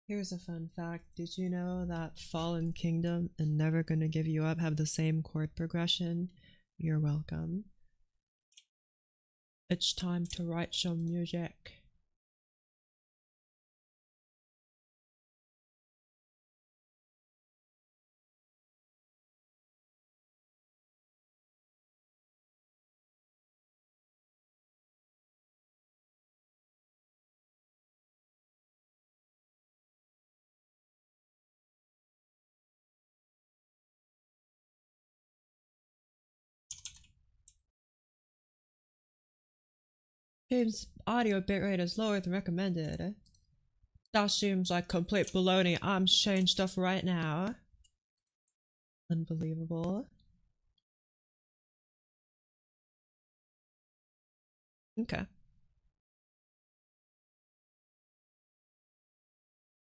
Here's a fun fact. Did you know that Fallen Kingdom and Never Gonna Give You Up have the same chord progression? You're welcome. It's time to write some music. Game's audio bitrate is lower than recommended. That seems like complete baloney. I'm changing stuff right now. Unbelievable. Okay.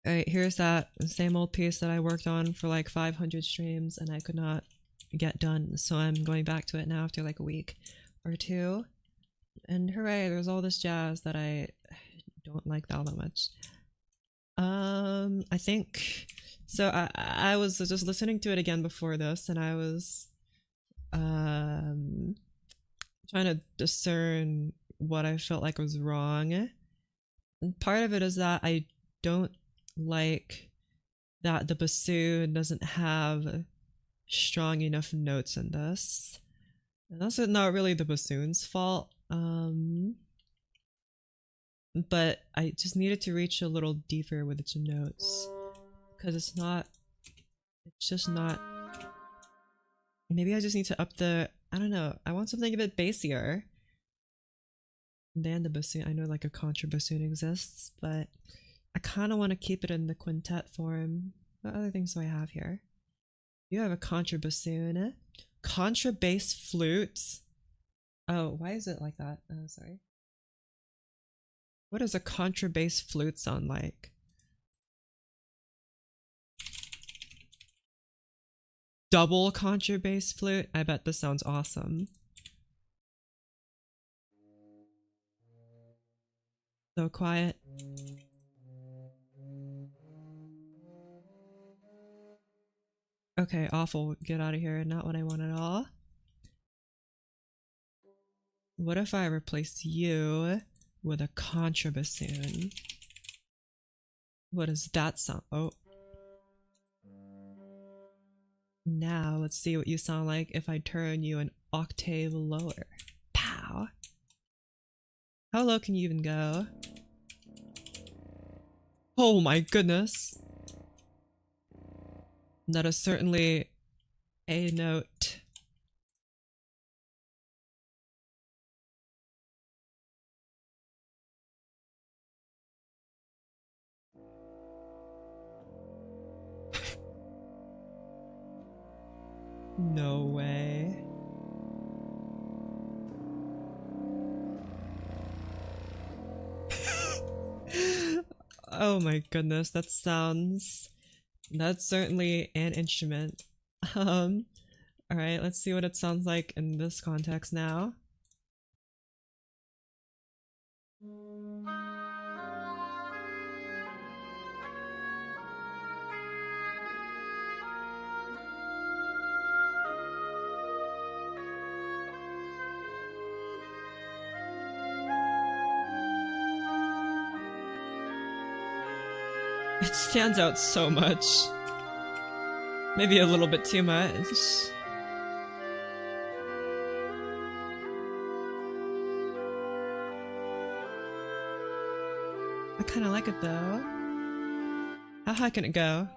Alright, here's that same old piece that I worked on for like 500 streams and I could not get done. So I'm going back to it now after like a week or two. And hooray, there's all this jazz that I don't like all that much. I think so. I was just listening to it again before this, and I was trying to discern what I felt like was wrong. And part of it is that I don't like that the bassoon doesn't have strong enough notes in this. And that's not really the bassoon's fault. But I just needed to reach a little deeper with its notes. Because it's just not... Maybe I just need to up the... I don't know, I want something a bit bassier than the bassoon. I know like a contrabassoon exists, but I kind of want to keep it in the quintet form. What other things do I have here? You have a contrabassoon. Contrabass flute? Oh, why is it like that? Oh, sorry. What does a contrabass flute sound like? Double contrabass flute? I bet this sounds awesome. So quiet. Okay, awful. Get out of here. Not what I want at all. What if I replace you with a contrabassoon? What does that sound? Oh. Now let's see what you sound like if I turn you an octave lower. Pow! How low can you even go? Oh my goodness! That is certainly a note. No way. Oh my goodness, that's certainly an instrument. Alright, let's see what it sounds like in this context now. It stands out so much. Maybe a little bit too much. I kinda like it though. How high can it go?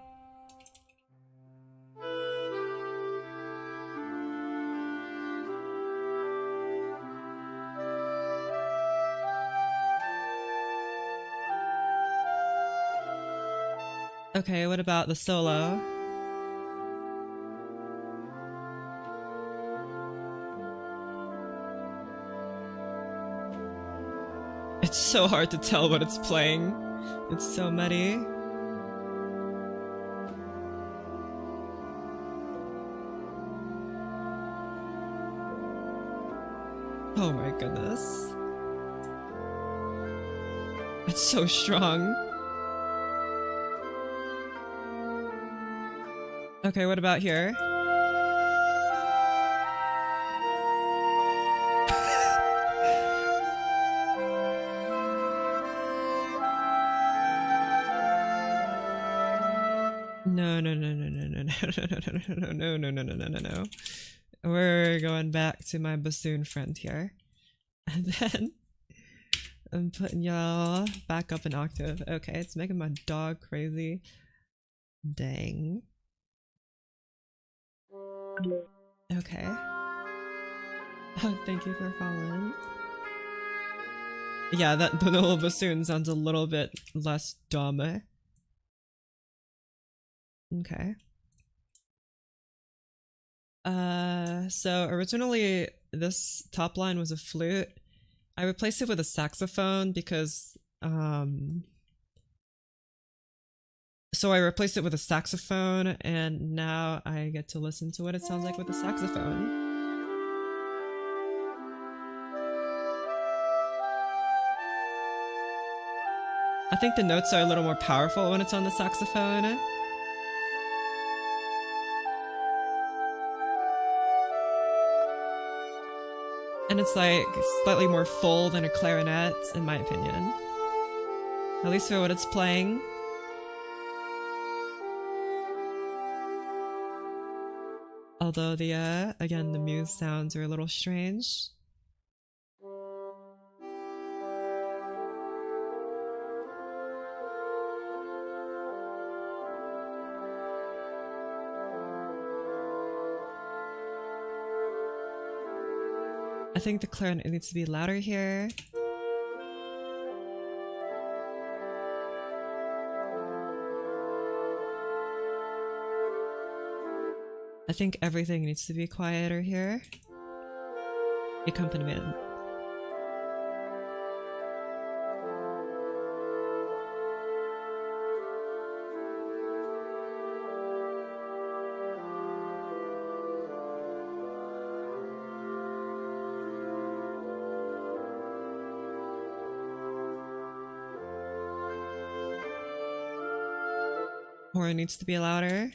Okay, what about the solo? It's so hard to tell what it's playing. It's so muddy. Oh my goodness. It's so strong. Okay, what about here? No, no, no, no, no, no, no, no, no, no, no, no, no, no, no. We're going back to my bassoon friend here. And then I'm putting y'all back up an octave. Okay, it's making my dog crazy. Dang. Okay. Oh, thank you for following. Yeah, that the little bassoon sounds a little bit less dumb. Okay. So originally this top line was a flute. I replaced it with a saxophone because so I replaced it with a saxophone and now I get to listen to what it sounds like with a saxophone. I think the notes are a little more powerful when it's on the saxophone. And it's like slightly more full than a clarinet, in my opinion. At least for what it's playing. Although the, again, the muse sounds are a little strange. I think the clarinet needs to be louder here. I think everything needs to be quieter here. Accompaniment. Horn needs to be louder.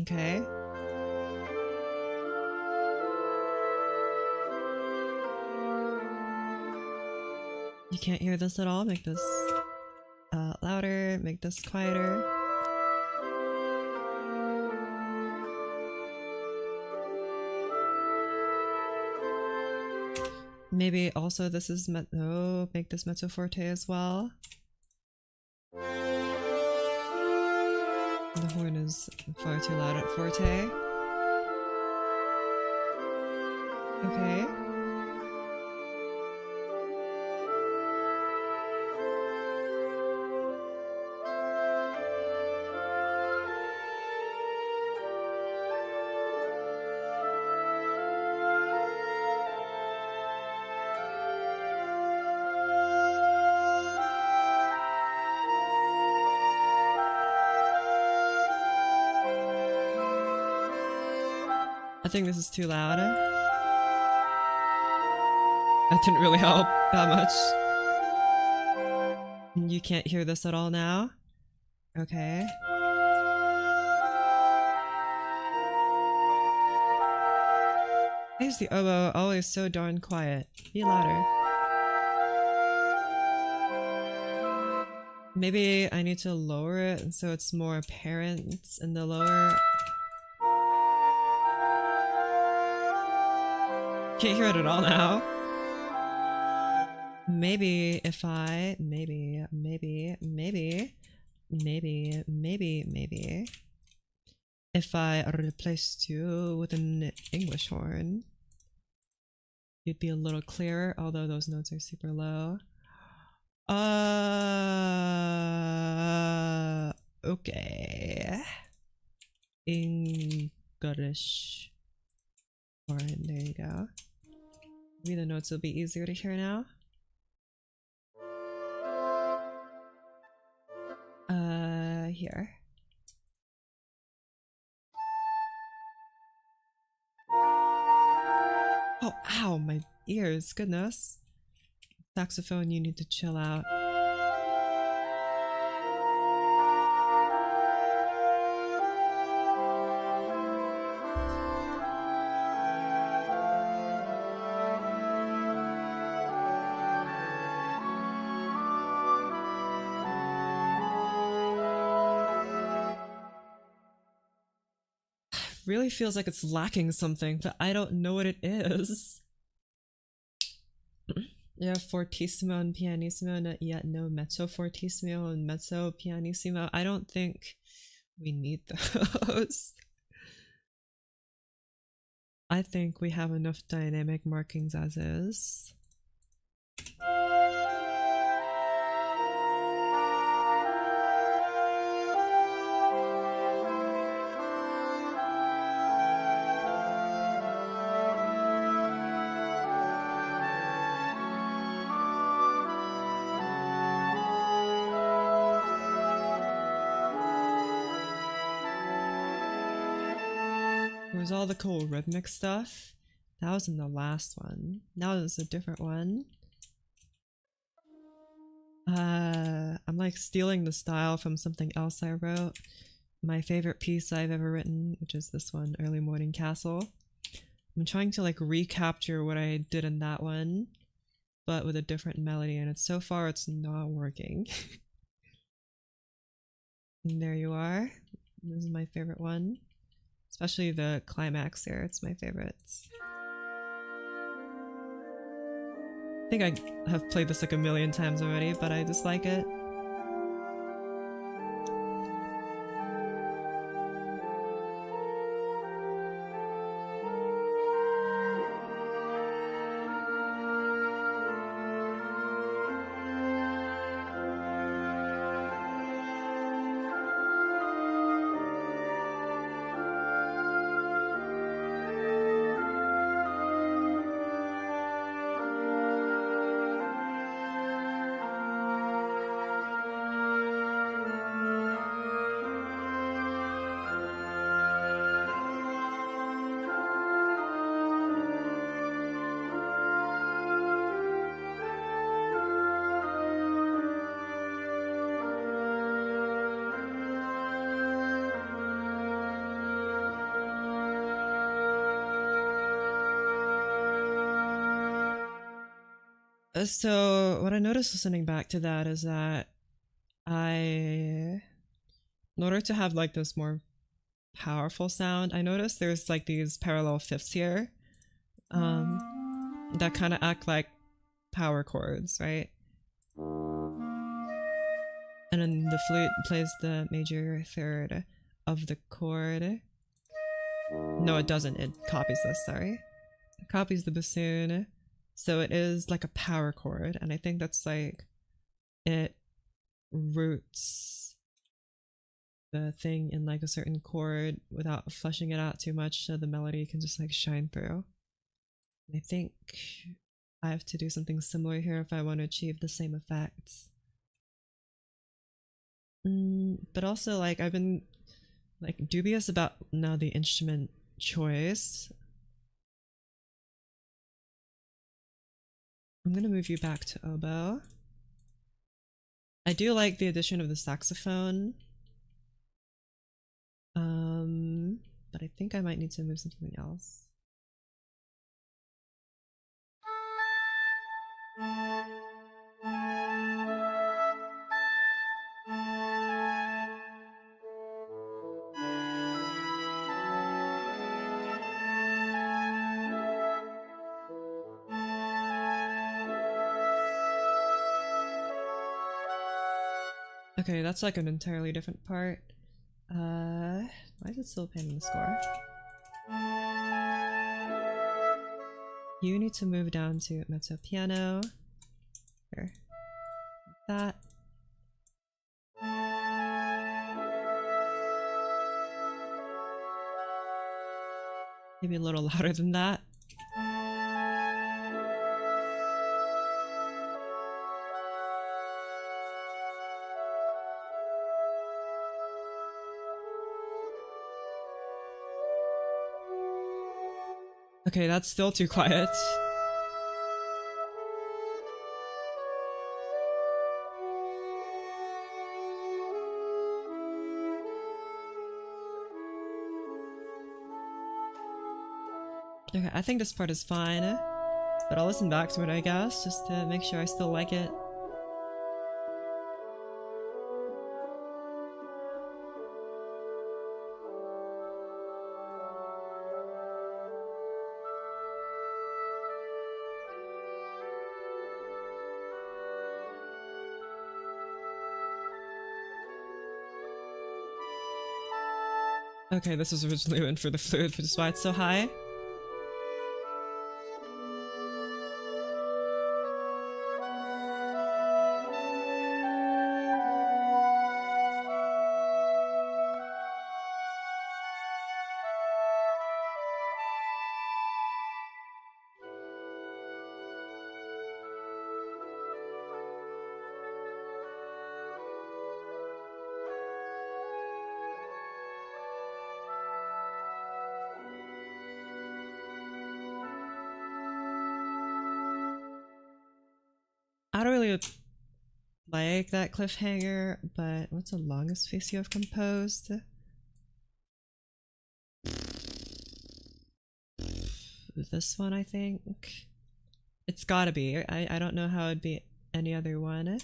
Okay. You can't hear this at all. Make this louder, make this quieter. Maybe also this is oh, make this mezzo forte as well. The horn is far too loud at forte. Okay. I think this is too loud. That didn't really help that much. You can't hear this at all now? Okay. Why is the oboe always so darn quiet? Be louder. Maybe I need to lower it so it's more apparent in the lower. Can't hear it at all now. Maybe if I, maybe, if I replaced you with an English horn. it'd be a little clearer, although those notes are super low. Okay. English. Foreign, there you go. Maybe the notes will be easier to hear now. Here. Oh, ow, my ears, goodness. Saxophone, you need to chill out. Really feels like it's lacking something, but I don't know what it is. Yeah, fortissimo and pianissimo, not yet no mezzo fortissimo and mezzo pianissimo. I don't think we need those. I think we have enough dynamic markings as is. There's all the cool rhythmic stuff. That was in the last one. Now there's a different one. I'm like stealing the style from something else I wrote. My favorite piece I've ever written, which is this one, Early Morning Castle. I'm trying to like recapture what I did in that one, but with a different melody, and so far it's not working. And there you are. This is my favorite one. Especially the climax there, it's my favorite. I think I have played this like a million times already, but I just like it. So what I noticed listening back to that is that in order to have like this more powerful sound, I noticed there's like these parallel fifths here that kind of act like power chords, right? And then the flute plays the major third of the chord. No, it doesn't. It copies this, sorry. It copies the bassoon. So it is like a power chord, and I think that's like it roots the thing in like a certain chord without fleshing it out too much, so the melody can just like shine through. And I think I have to do something similar here if I want to achieve the same effects. But also like I've been like dubious about now the instrument choice. I'm gonna move you back to oboe. I do like the addition of the saxophone. But I think I might need to move something else. Okay, that's like an entirely different part. Why is it still panning the score? You need to move down to mezzo piano. Here. Like that. Maybe a little louder than that. Okay, that's still too quiet. Okay, I think this part is fine, but I'll listen back to it, I guess, just to make sure I still like it. Okay, this was originally meant for the fluid, which is why it's so high. I don't really like that cliffhanger, but what's the longest piece you have composed? This one, I think. It's gotta be. I don't know how it'd be any other one.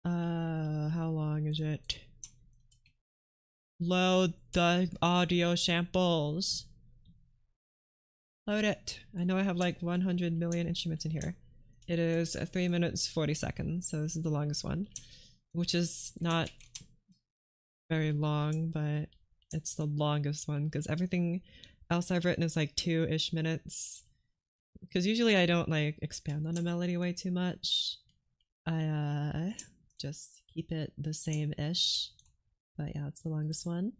How long is it? Load the audio samples. Load it. I know I have like 100 million instruments in here. It is 3 minutes 40 seconds, so this is the longest one, which is not very long, but it's the longest one because everything else I've written is like 2-ish minutes. Because usually I don't like expand on a melody way too much. I just keep it the same-ish. But yeah, it's the longest one.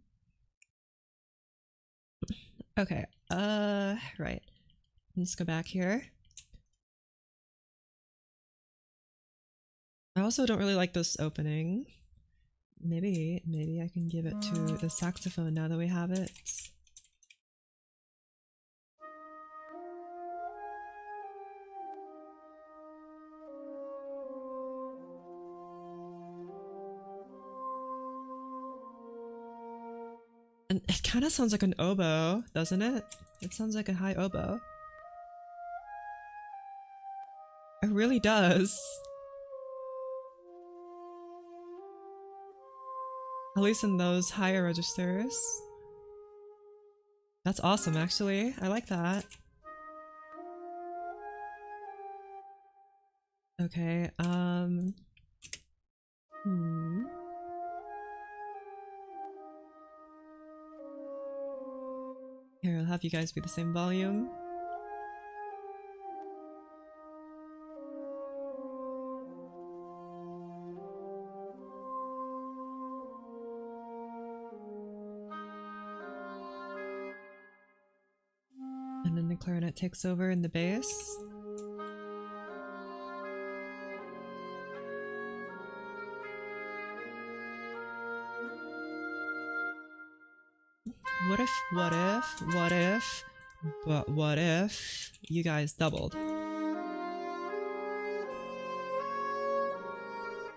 Okay, right. Let's go back here. I also don't really like this opening. Maybe I can give it to the saxophone now that we have it. And it kind of sounds like an oboe, doesn't it? It sounds like a high oboe. It really does. At least in those higher registers. That's awesome, actually. I like that. Okay, Here, I'll have you guys be the same volume. And then the clarinet takes over in the bass. What if you guys doubled?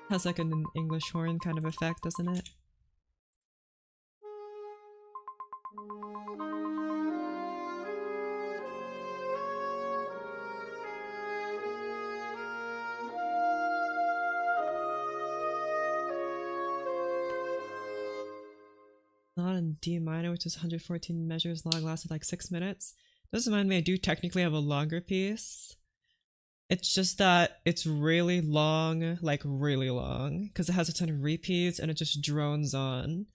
Has like an English horn kind of effect, doesn't it? Not in D minor, which is 114 measures long, lasted like 6 minutes. Doesn't mind me, I do technically have a longer piece. It's just that it's really long, like really long, because it has a ton of repeats and it just drones on.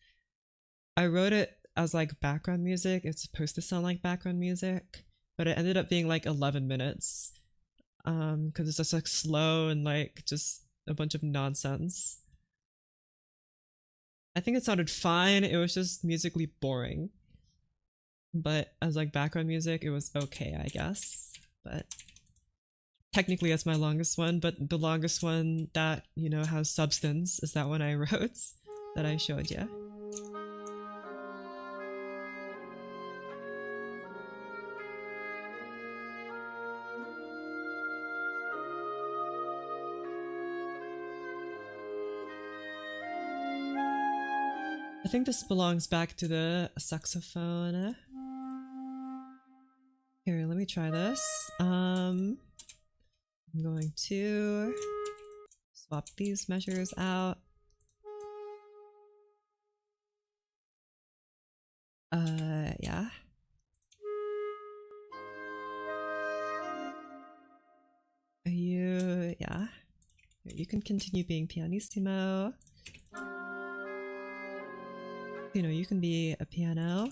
I wrote it as like background music. It's supposed to sound like background music, but it ended up being like 11 minutes. Because it's just like slow and like just a bunch of nonsense. I think it sounded fine. It was just musically boring. But as like background music, it was okay, I guess. But technically, that's my longest one. But the longest one that, you know, has substance is that one I wrote that I showed you. I think this belongs back to the saxophone. Here, let me try this. I'm going to swap these measures out. Yeah. Are you, yeah. You can continue being pianissimo. You know, you can be a piano.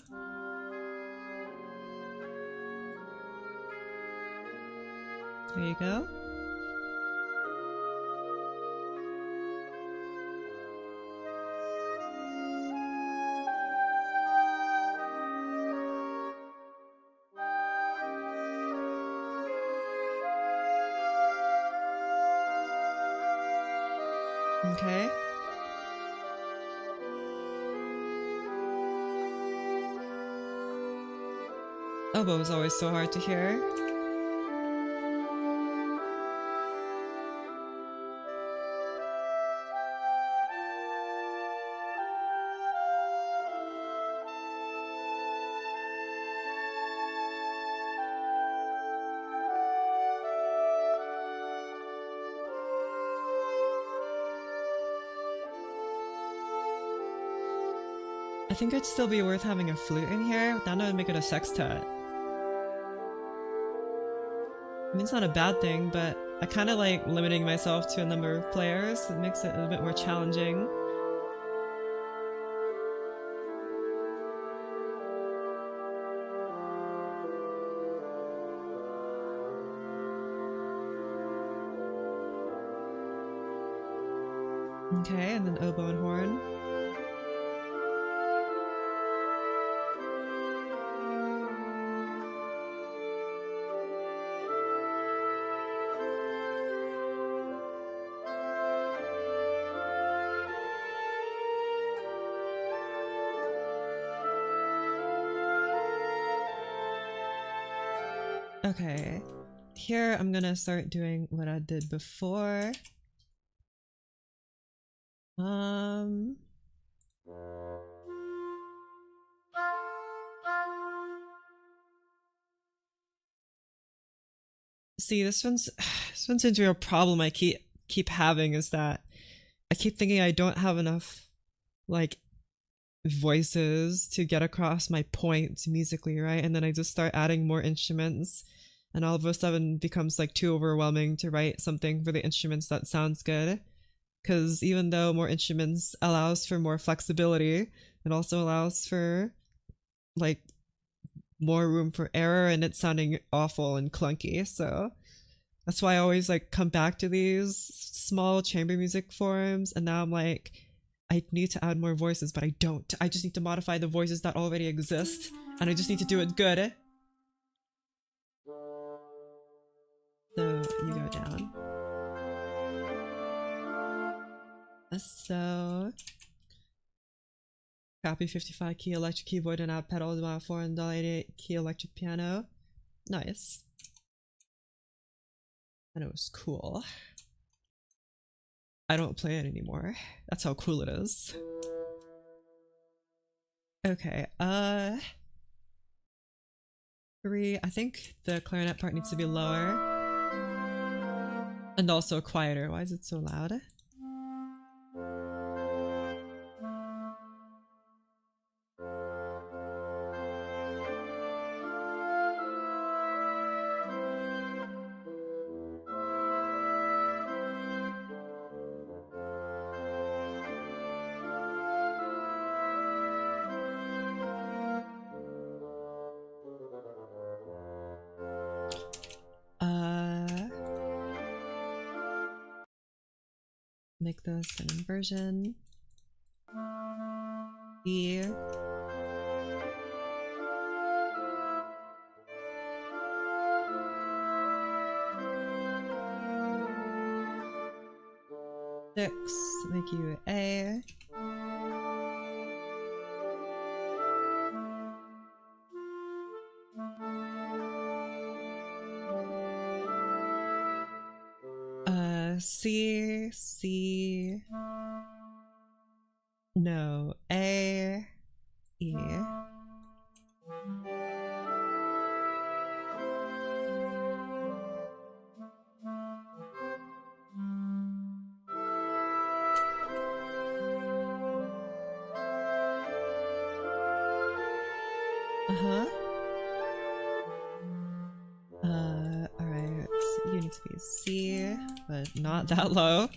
There you go. Okay. Oboe is always so hard to hear. I think it'd still be worth having a flute in here. Then I would make it a sextet. I mean, it's not a bad thing, but I kind of like limiting myself to a number of players. It makes it a bit more challenging. Okay, and then oboe and horn. Okay, here I'm gonna start doing what I did before. See, this one's into a real problem I keep having is that I keep thinking I don't have enough like voices to get across my point musically, right? And then I just start adding more instruments, and all of a sudden becomes like too overwhelming to write something for the instruments that sounds good. Because even though more instruments allows for more flexibility, it also allows for like more room for error and it sounding awful and clunky. So that's why I always like come back to these small chamber music forms, and now I'm like, I need to add more voices, but I don't. I just need to modify the voices that already exist, and I just need to do it good. So you go down. So copy 55 key electric keyboard and add pedal to 4 and 88 key electric piano. Nice. And it was cool. I don't play it anymore. That's how cool it is. Okay, 3. I think the clarinet part needs to be lower. And also quieter. Why is it so loud? make this an inversion. B. Six, make you A. C, C, no, A, E. Alright, you need to be C, but not that low.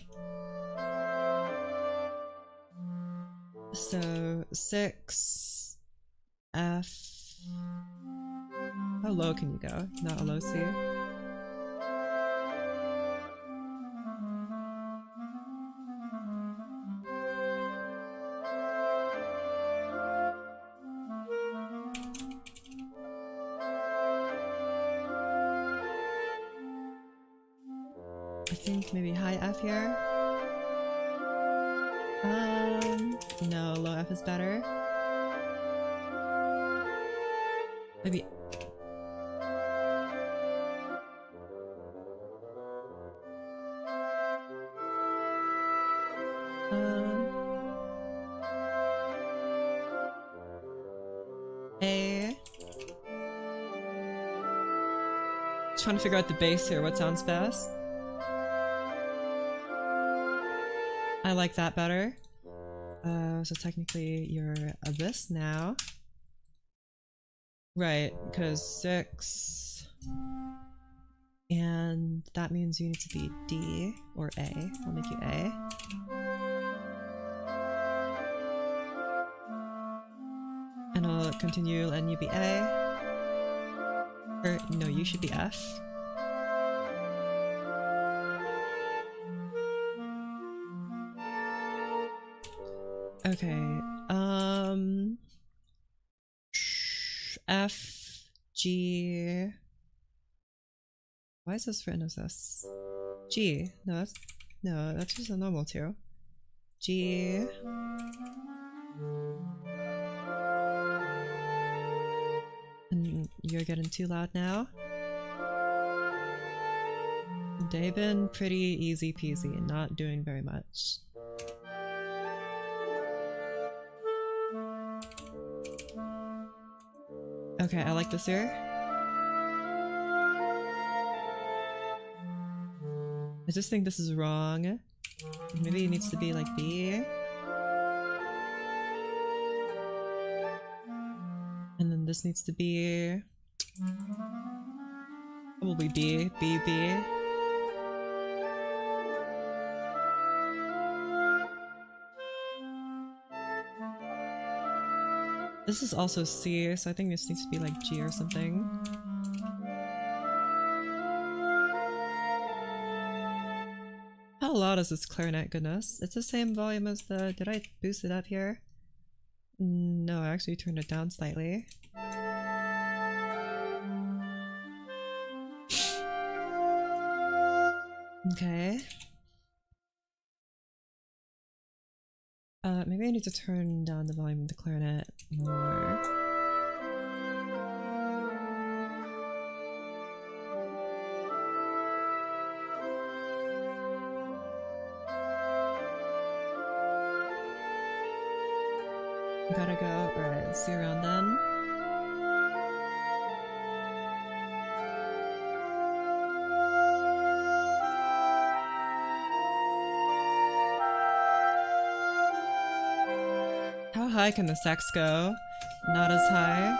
So 6 F. How low can you go? Not a low C. I think maybe high F here. No, low F is better. Maybe. A. Trying to figure out the bass here. What sounds best? I like that better. So technically you're this now. Right, because 6. And that means you need to be D or A. I'll make you A. And I'll continue letting you be A. Or no, you should be F. Okay, F, G. Why is this written as this? G. No, that's just a normal 2. G. And you're getting too loud now. They've been pretty easy peasy and not doing very much. Okay, I like this here. I just think this is wrong. Maybe it needs to be like B. And then this needs to be probably B, B, B. This is also C, so I think this needs to be like G or something. How loud is this clarinet, goodness? It's the same volume as the... Did I boost it up here? No, I actually turned it down slightly. Okay. Maybe I need to turn down the volume of the clarinet more. Gotta go. Alright, see you around then. How high can the sax go? Not as high.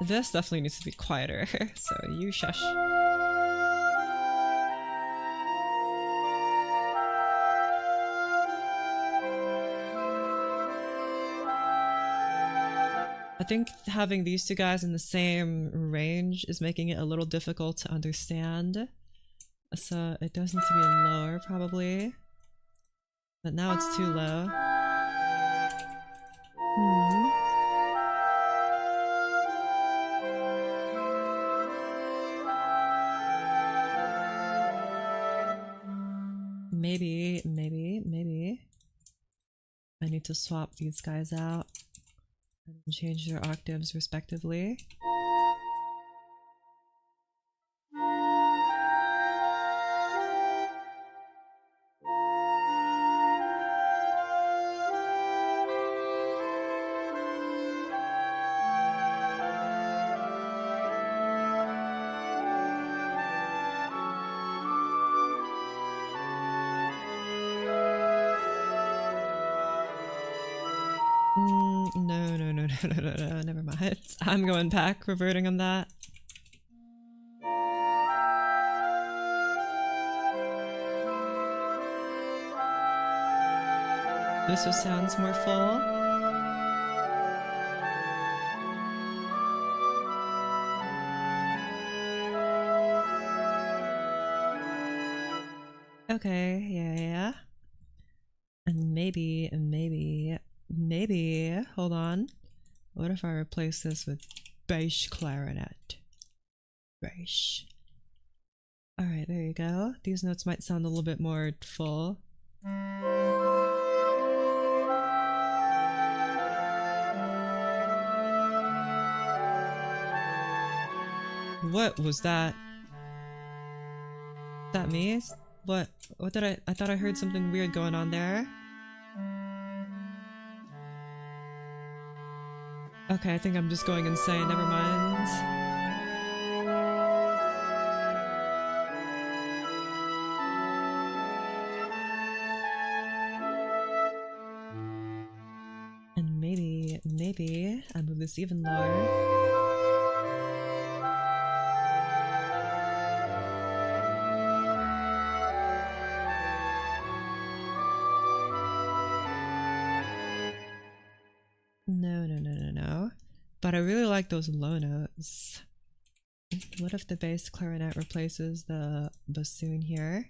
This definitely needs to be quieter, so you shush. I think having these two guys in the same range is making it a little difficult to understand. So it does need to be lower probably. But now it's too low. Maybe I need to swap these guys out and change their octaves respectively. No, never mind. I'm going back, reverting on that. This just sounds more full. Okay, yeah. And maybe, hold on. What if I replace this with bass clarinet? Bass. Alright, there you go. These notes might sound a little bit more full. What was that? Is that me? What did I thought I heard something weird going on there. Okay, I think I'm just going insane, never mind. And maybe I move this even lower. No. But I really like those low notes. What if the bass clarinet replaces the bassoon here?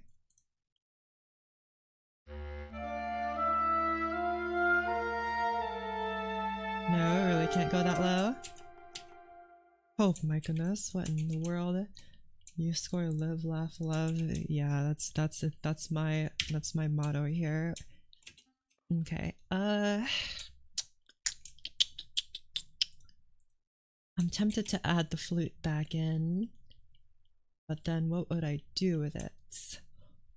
No, really can't go that low. Oh my goodness, what in the world? You score, live, laugh, love. Yeah, that's it. That's my motto here. Okay. I'm tempted to add the flute back in, but then what would I do with it?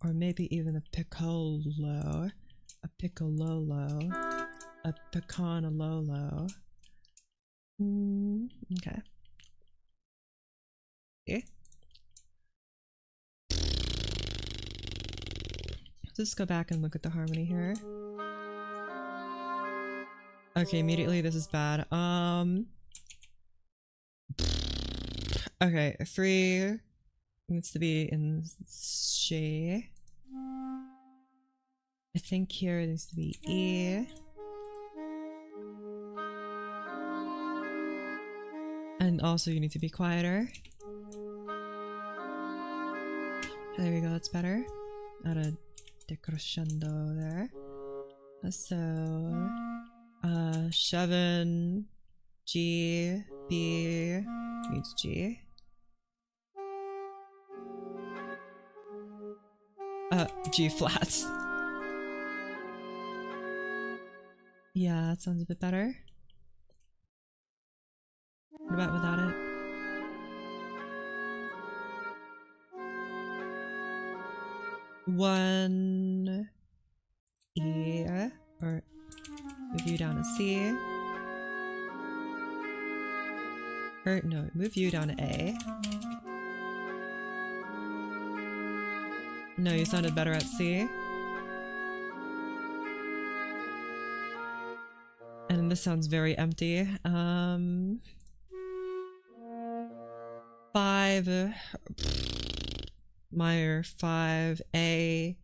Or maybe even a piccolo, a piccololo, a picconololo. Okay. Okay. Let's go back and look at the harmony here. Okay, immediately this is bad. Okay, 3 needs to be in She. I think here it needs to be E. And also you need to be quieter. There we go, that's better. Add a decrescendo there. So 7 G, B needs G. G flat. Yeah, that sounds a bit better. What about without it? One E, or move you down to C. Or no, move you down to A. No, you sounded better at C. And this sounds very empty. 5 minor 5 A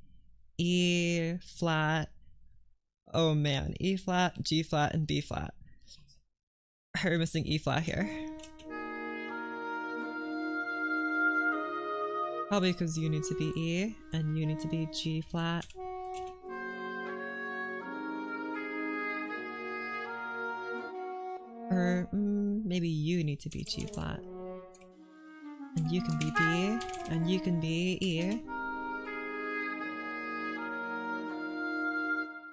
E flat. Oh man, E flat, G flat, and B flat. We're missing E flat here. Probably because you need to be E and you need to be G flat. Or maybe you need to be G flat. And you can be B, and you can be E.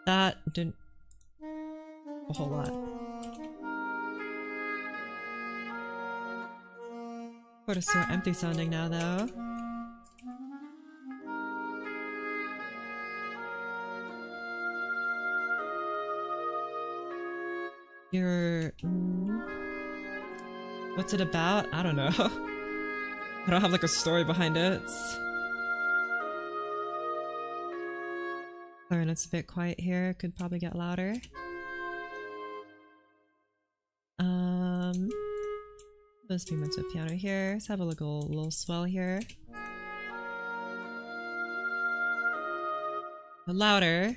That didn't a whole lot. Sort of so empty sounding now though. You're... what's it about? I don't know. I don't have like a story behind it. Alright, it's a bit quiet here. Could probably get louder. Let's be meant to piano here. Let's have a little swell here. But louder.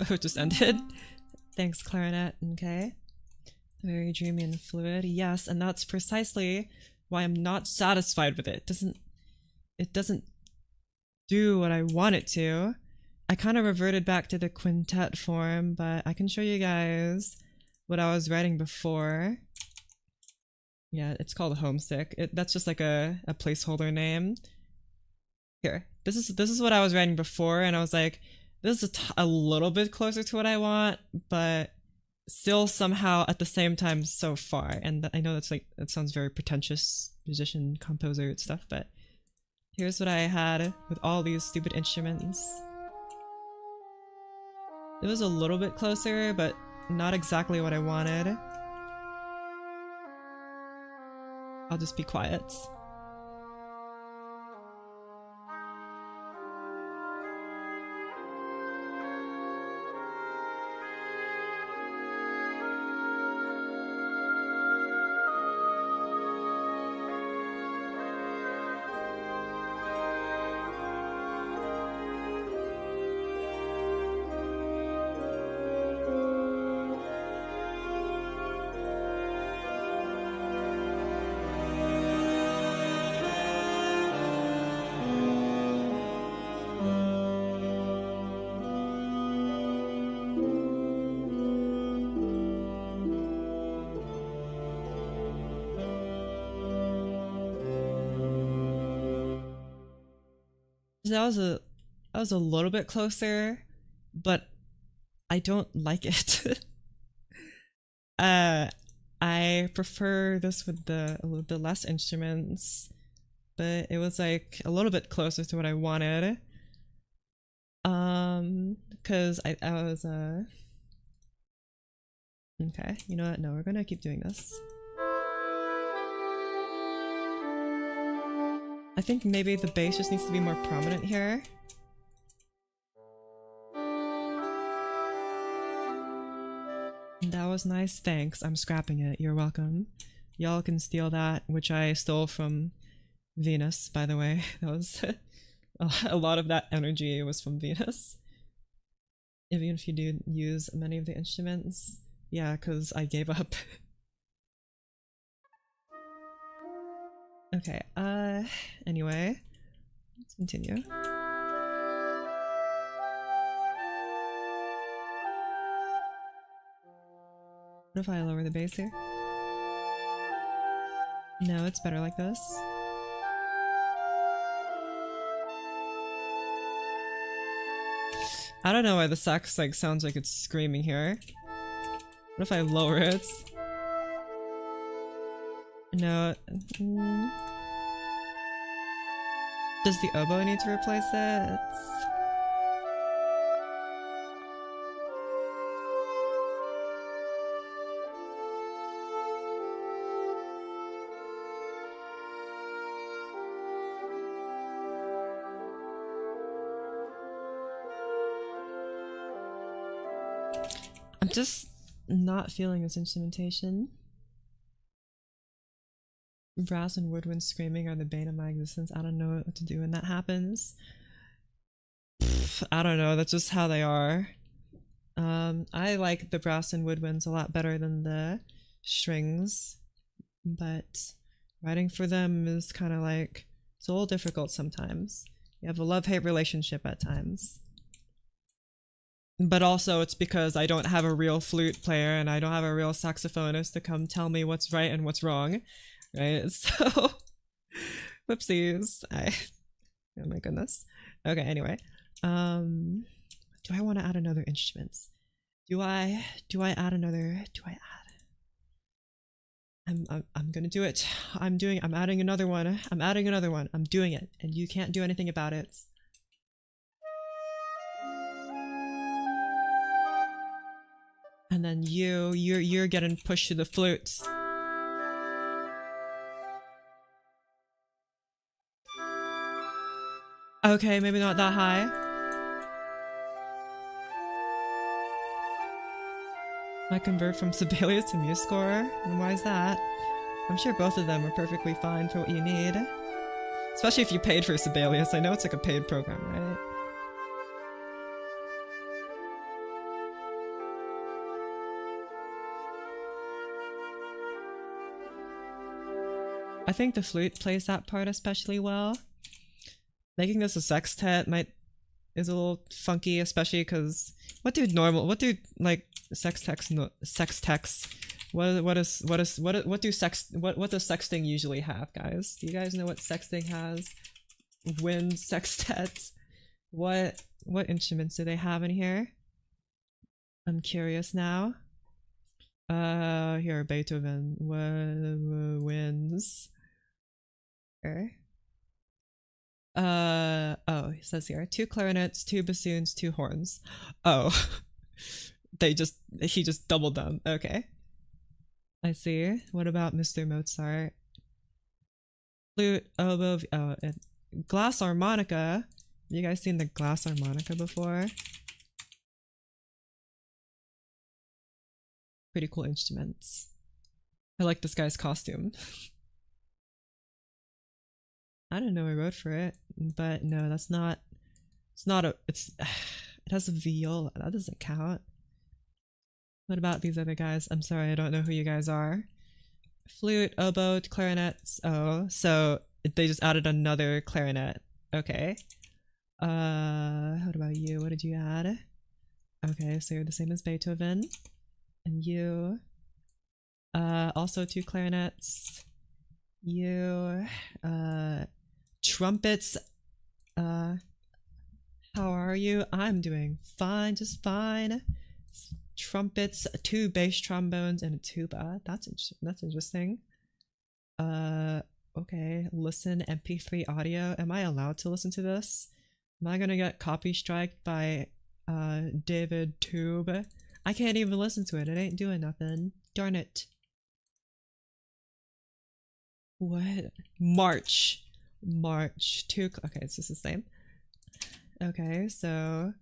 It just ended. Thanks, clarinet. Okay. Very dreamy and fluid. Yes, and that's precisely why I'm not satisfied with it. It doesn't do what I want it to. I kind of reverted back to the quintet form, but I can show you guys what I was writing before. Yeah, it's called Homesick. That's just like a placeholder name. Here, this is what I was writing before, and I was like, this is a little bit closer to what I want, but still somehow at the same time so far. And I know that's like, that sounds very pretentious, musician, composer and stuff, but here's what I had with all these stupid instruments. It was a little bit closer, but not exactly what I wanted. I'll just be quiet. That was a little bit closer, but I don't like it. I prefer this with the less instruments, but it was like a little bit closer to what I wanted. Because I was okay, you know what? No, we're gonna keep doing this. I think maybe the bass just needs to be more prominent here. That was nice, thanks. I'm scrapping it, you're welcome. Y'all can steal that, which I stole from Venus, by the way. That was a lot of that energy was from Venus. Even if you do use many of the instruments. Yeah, because I gave up. Okay, anyway, let's continue. What if I lower the bass here? No, it's better like this. I don't know why the sax like sounds like it's screaming here. What if I lower it? No. Does the oboe need to replace it? I'm just not feeling this instrumentation. Brass and woodwind screaming are the bane of my existence. I don't know what to do when that happens. I don't know, that's just how they are. I like the brass and woodwinds a lot better than the strings, but writing for them is kind of like, it's a little difficult sometimes. You have a love-hate relationship at times. But also it's because I don't have a real flute player and I don't have a real saxophonist to come tell me what's right and what's wrong, right? So, whoopsies. Oh my goodness. Okay, anyway. Do I want to add another instrument? Do I add another? I'm gonna do it. I'm adding another one. I'm doing it, and you can't do anything about it. And then you're getting pushed to the flutes. Okay, maybe not that high. I convert from Sibelius to MuseScore? And why is that? I'm sure both of them are perfectly fine for what you need. Especially if you paid for Sibelius. I know it's like a paid program, right? I think the flute plays that part especially well. Making this a sextet is a little funky, especially because what do like sextets what does sexting usually have, guys? Do you guys know what sexting has? Wind sextet. What instruments do they have in here? I'm curious now. Here, Beethoven. Winds. Okay. Oh, it says here 2 clarinets, 2 bassoons, 2 horns. Oh. He just doubled them. Okay. I see. What about Mr. Mozart? Flute, oboe, and glass harmonica. Have you guys seen the glass harmonica before? Pretty cool instruments. I like this guy's costume. I don't know I wrote for it, but no, that's not. It has a viola. That doesn't count. What about these other guys? I'm sorry, I don't know who you guys are. Flute, oboe, clarinets. Oh, so they just added another clarinet. Okay. What about you? What did you add? Okay, so you're the same as Beethoven. And you. Also 2 clarinets. You. Trumpets. How are you? I'm doing fine, just fine. Trumpets, 2 bass trombones, and a tuba. That's interesting. Okay. Listen, MP3 audio. Am I allowed to listen to this? Am I gonna get copy striked by David Tube? I can't even listen to it. It ain't doing nothing. Darn it. What? March 2. Okay, it's just the same. Okay, so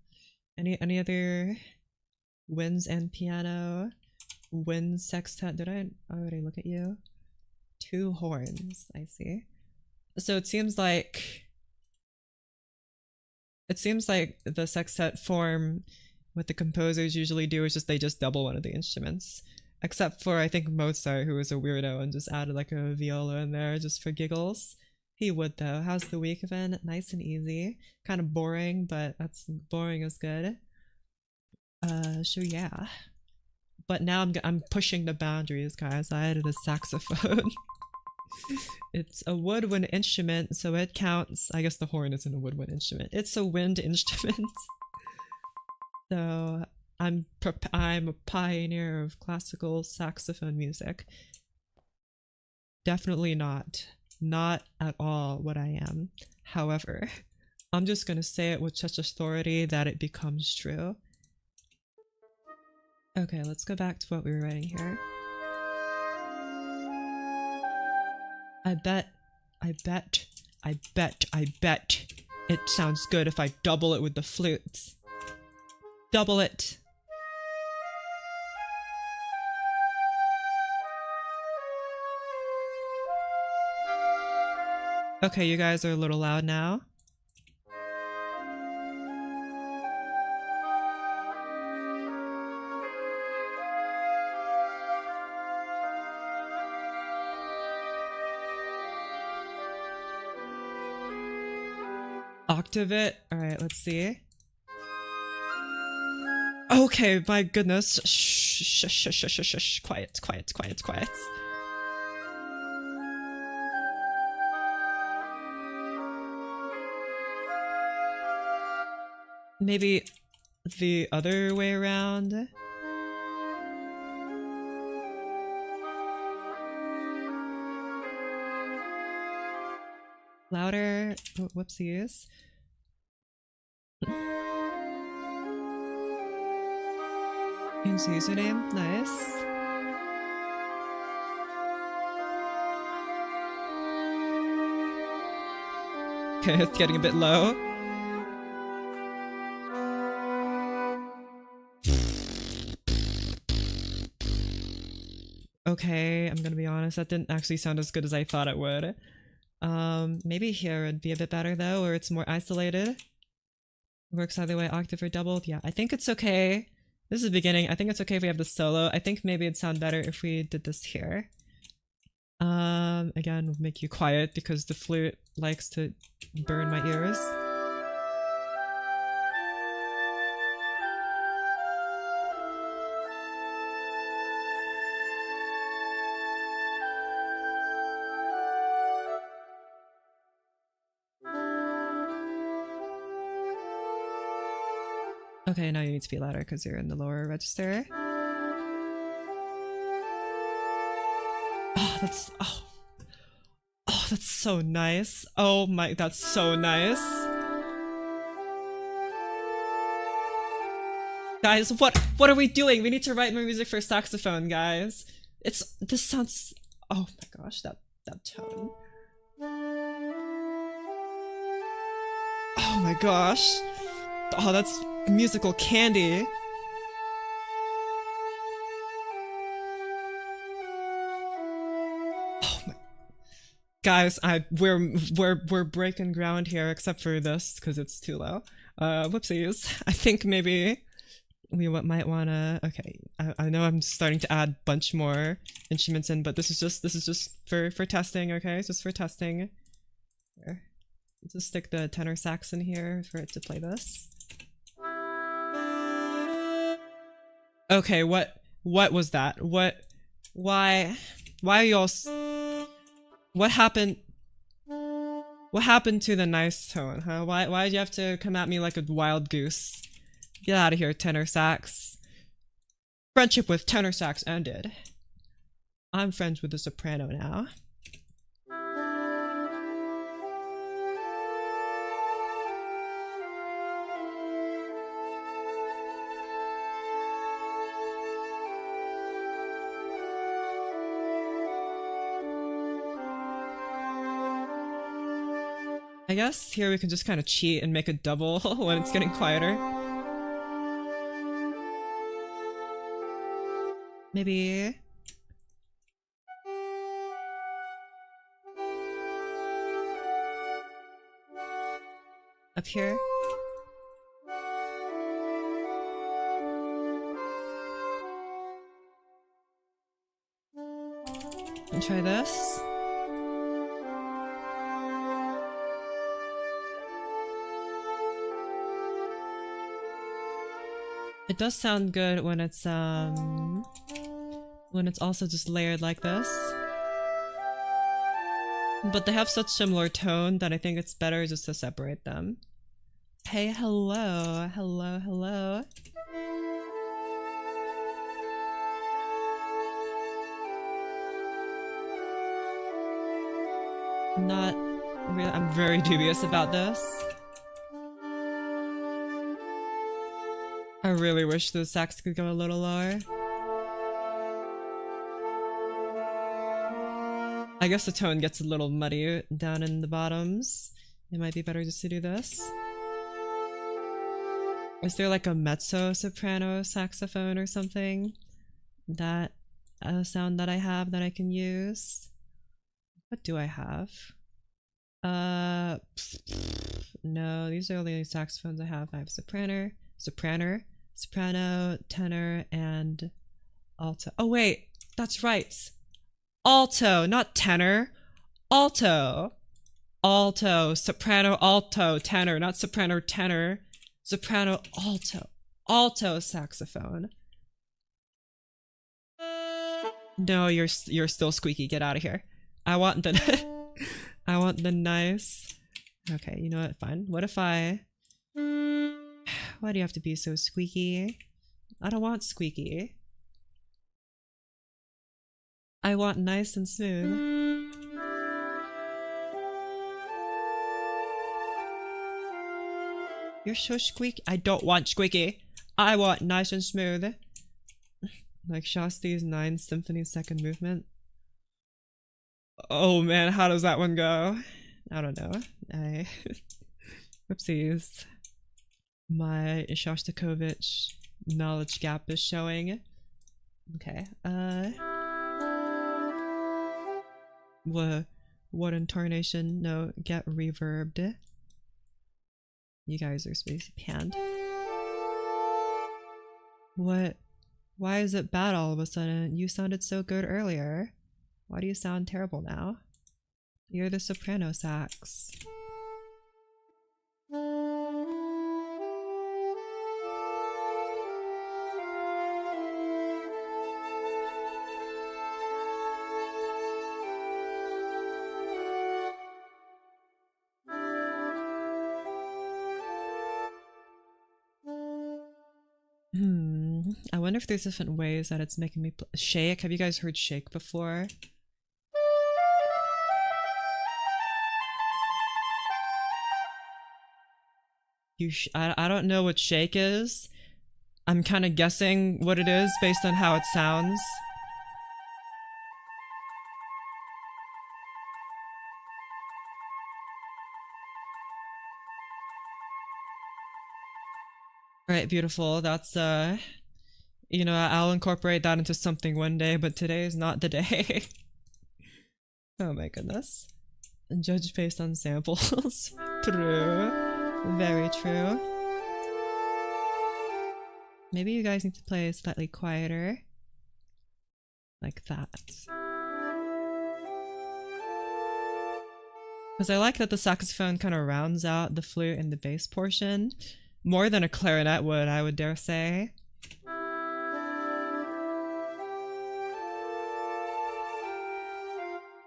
any other winds and piano? Wind sextet. Did I already look at you? 2 horns. I see. So it seems like the sextet form, what the composers usually do is they just double one of the instruments. Except for, I think, Mozart, who was a weirdo and just added like a viola in there just for giggles. He would, though. How's the week been? Nice and easy. Kind of boring, but that's boring is good. So yeah. But now I'm pushing the boundaries, guys. I added a saxophone. It's a woodwind instrument, so it counts. I guess the horn isn't a woodwind instrument. It's a wind instrument. So I'm a pioneer of classical saxophone music. Definitely not at all what I am. However, I'm just gonna say it with such authority that it becomes true. Okay, let's go back to what we were writing here. I bet it sounds good if I double it with the flutes. Double it. Okay, you guys are a little loud now. Octave it. Alright, let's see. Okay, my goodness. Shh, shh, shh, shh, shh, shh, shh. Quiet, quiet, quiet, quiet. Maybe the other way around. Louder. Oh, whoopsies. Use username. Nice. Okay, it's getting a bit low. Okay, I'm gonna be honest, that didn't actually sound as good as I thought it would. Maybe here would be a bit better though, where it's more isolated. Works either way, octave or doubled. Yeah, I think it's okay. This is the beginning. I think it's okay if we have the solo. I think maybe it'd sound better if we did this here. Again, we'll make you quiet because the flute likes to burn my ears. Okay, now you need to be louder because you're in the lower register. Oh, that's so nice. Oh my, that's so nice. Guys, what are we doing? We need to write more music for saxophone, guys. This sounds, oh my gosh, that tone. Oh my gosh. Oh, that's musical candy. Oh my, guys, we're breaking ground here, except for this because it's too low. Whoopsies. I think maybe we might wanna. Okay, I know I'm starting to add a bunch more instruments in, but this is just for testing. Okay, it's just for testing. Here. Just stick the tenor sax in here for it to play this. Okay, what was that? Why are you all what happened to the nice tone, huh? Why'd you have to come at me like a wild goose? Get out of here, tenor sax. Friendship with tenor sax ended. I'm friends with the soprano now. I guess here we can just kind of cheat and make a double when it's getting quieter. Maybe... up here? And try this. It does sound good when it's also just layered like this. But they have such similar tone that I think it's better just to separate them. Hey, hello, hello, hello. I'm very dubious about this. I really wish the sax could go a little lower. I guess the tone gets a little muddy down in the bottoms. It might be better just to do this. Is there like a mezzo-soprano saxophone or something? That sound that I have that I can use? What do I have? No, these are the only saxophones I have. I have soprano, tenor, and alto. Oh wait, that's right. Alto, not tenor. Alto. Alto, soprano, alto, tenor, not soprano, tenor. Soprano, alto. Alto saxophone. No, you're still squeaky. Get out of here. I want the I want the nice. Okay, you know what? Fine. What if I? Why do you have to be so squeaky? I don't want squeaky. I want nice and smooth. You're so squeaky. I don't want squeaky. I want nice and smooth. Like Shasti's 9th Symphony second movement. Oh man, how does that one go? I don't know. Whoopsies. My Shostakovich knowledge gap is showing. Okay. What intonation? No, get reverbed. You guys are supposed to panned. What? Why is it bad all of a sudden? You sounded so good earlier. Why do you sound terrible now? You're the soprano sax. I wonder if there's different ways that it's making me shake. Have you guys heard shake before? I don't know what shake is. I'm kind of guessing what it is based on how it sounds. Right, beautiful. That's you know, I'll incorporate that into something one day, but today is not the day. Oh my goodness. Judge based on samples. True. Very true. Maybe you guys need to play slightly quieter. Like that. Because I like that the saxophone kind of rounds out the flute and the bass portion. More than a clarinet would, I would dare say.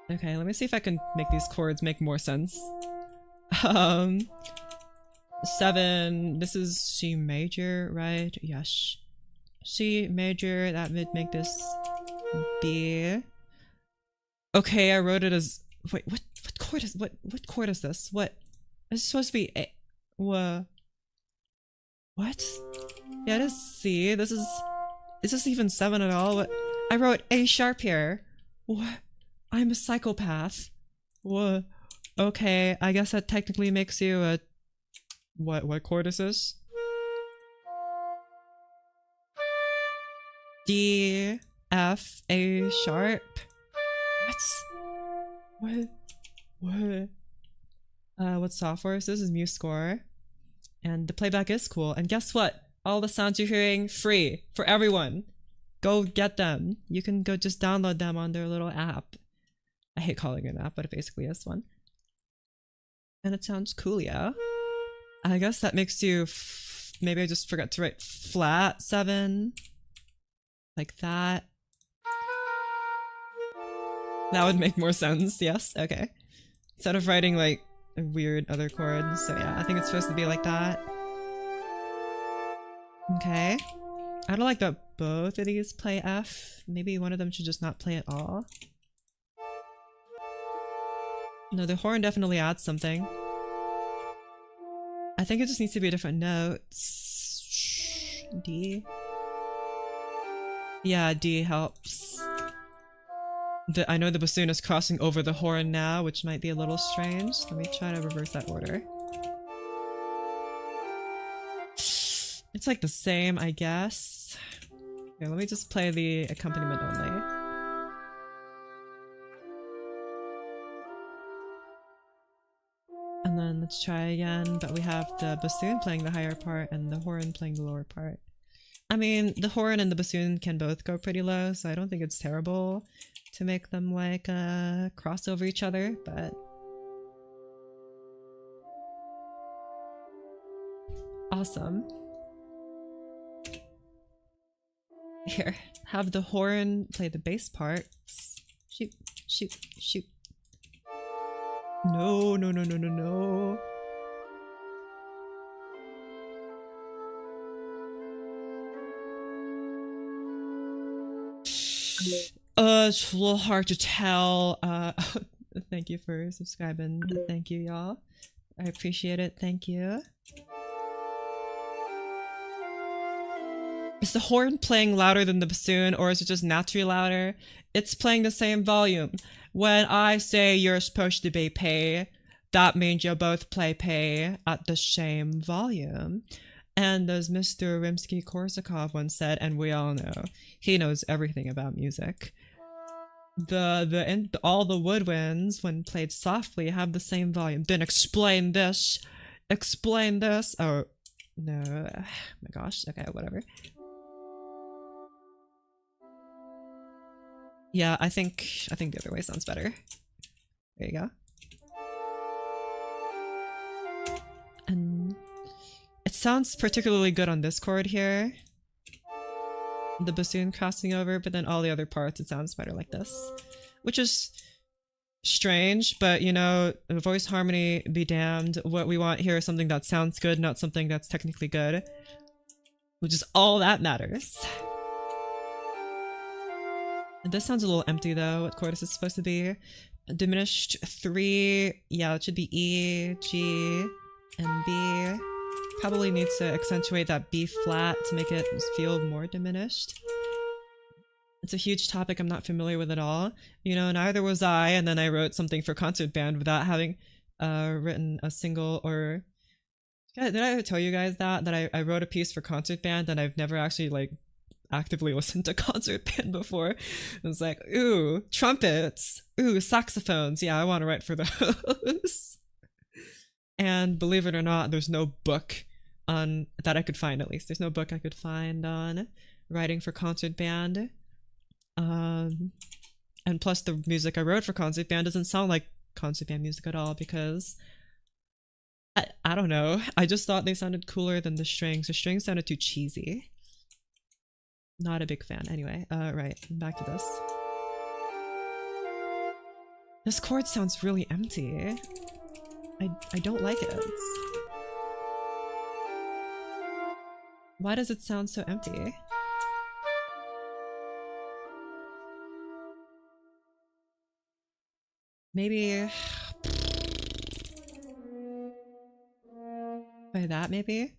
Okay, let me see if I can make these chords make more sense. 7, this is C major, right? Yes. C major, that would make this B. Okay, I wrote it as, wait, what chord is, what chord is this? What? It's supposed to be A. What? Yeah, it is C. Is this even 7 at all? What? I wrote A sharp here. What? I'm a psychopath. What? Okay, I guess that technically makes you a... What chord is this? D, F, A sharp? What? What software is this? Is MuseScore. And the playback is cool. And guess what? All the sounds you're hearing, free for everyone. Go get them. You can go just download them on their little app. I hate calling it an app, but it basically is one. And it sounds cool, yeah? I guess that makes you... maybe I just forgot to write flat 7. Like that. That would make more sense, yes? Okay. Instead of writing like a weird other chord. So yeah, I think it's supposed to be like that. Okay. I don't like that both of these play F. Maybe one of them should just not play at all. No, the horn definitely adds something. I think it just needs to be different notes. D. Yeah, D helps. I know the bassoon is crossing over the horn now, which might be a little strange. Let me try to reverse that order. It's like the same, I guess. Here, let me just play the accompaniment only. Let's try again, but we have the bassoon playing the higher part and the horn playing the lower part. I mean, the horn and the bassoon can both go pretty low, so I don't think it's terrible to make them like cross over each other, but awesome. Here, have the horn play the bass parts. Shoot, shoot, shoot. No, no, no, no, no, no. It's a little hard to tell. Thank you for subscribing. Thank you, y'all. I appreciate it. Thank you. Is the horn playing louder than the bassoon, or is it just naturally louder? It's playing the same volume. When I say you're supposed to be pay, that means you both play pay at the same volume. And as Mr. Rimsky-Korsakov once said, and we all know, he knows everything about music. All the woodwinds, when played softly, have the same volume. Then explain this. Explain this. Oh, no. Oh my gosh. Okay, whatever. Yeah, I think the other way sounds better. There you go. And it sounds particularly good on this chord here. The bassoon crossing over, but then all the other parts it sounds better like this. Which is strange, but you know, voice harmony be damned. What we want here is something that sounds good, not something that's technically good. Which is all that matters. And this sounds a little empty though. What chord is this supposed to be? Diminished 3. Yeah, it should be E, G, and B. Probably needs to accentuate that B flat to make it feel more diminished. It's a huge topic I'm not familiar with at all. You know, neither was I, and then I wrote something for concert band without having written a single or... Yeah, did I ever tell you guys that I wrote a piece for concert band and I've never actually like actively listened to concert band before? I was like, ooh, trumpets, ooh, saxophones, yeah, I want to write for those. And believe it or not, there's no book on that I could find, at least. There's no book I could find on writing for concert band. And plus the music I wrote for concert band doesn't sound like concert band music at all because I don't know. I just thought they sounded cooler than the strings. The strings sounded too cheesy. Not a big fan. Anyway, right, back to this. This chord sounds really empty. I don't like it. Why does it sound so empty? Maybe... by that, maybe?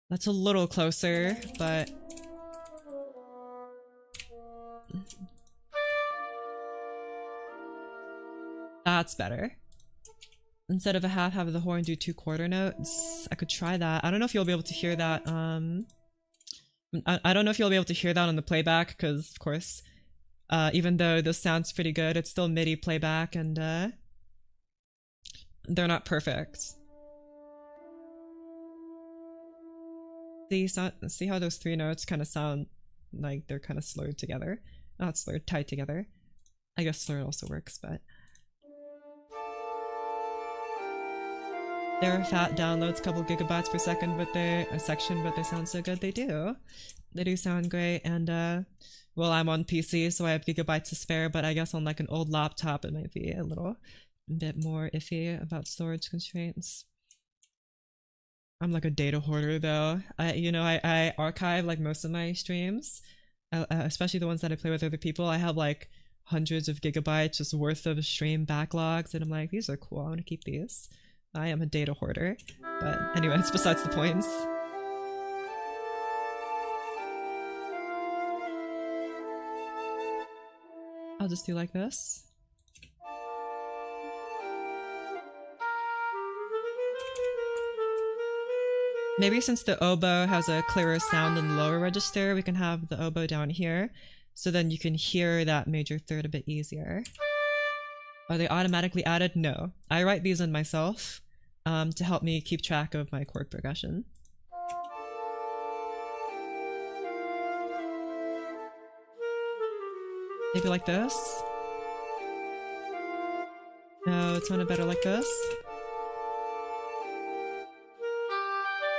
That's a little closer, but... that's better. Instead of a half of the horn, do 2 quarter notes. I could try that. I don't know if you'll be able to hear that. I don't know if you'll be able to hear that on the playback, because, of course, even though this sounds pretty good, it's still MIDI playback, and they're not perfect. See how those 3 notes kind of sound like they're kind of slurred together? Not slurred, tied together. I guess slurred also works, but... They're fat downloads, couple gigabytes per second, but they sound so good. They do sound great. And well, I'm on PC, so I have gigabytes to spare. But I guess on like an old laptop, it might be a little bit more iffy about storage constraints. I'm like a data hoarder, though. I archive like most of my streams, especially the ones that I play with other people. I have like hundreds of gigabytes just worth of stream backlogs, and I'm like, these are cool. I want to keep these. I am a data hoarder, but anyway, it's besides the point. I'll just do like this. Maybe since the oboe has a clearer sound than the lower register, we can have the oboe down here. so then you can hear that major third a bit easier. Are they automatically added? No. I write these in myself to help me keep track of my chord progression. Maybe like this? No, it sounded better like this.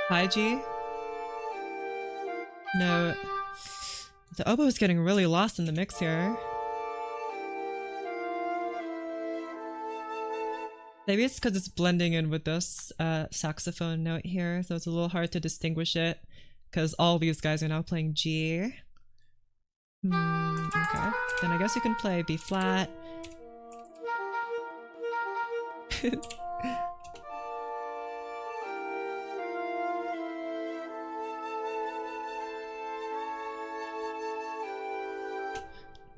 High G? No. The oboe is getting really lost in the mix here. Maybe it's because it's blending in with this saxophone note here, so it's a little hard to distinguish it because all these guys are now playing G. Okay. Then I guess you can play B flat.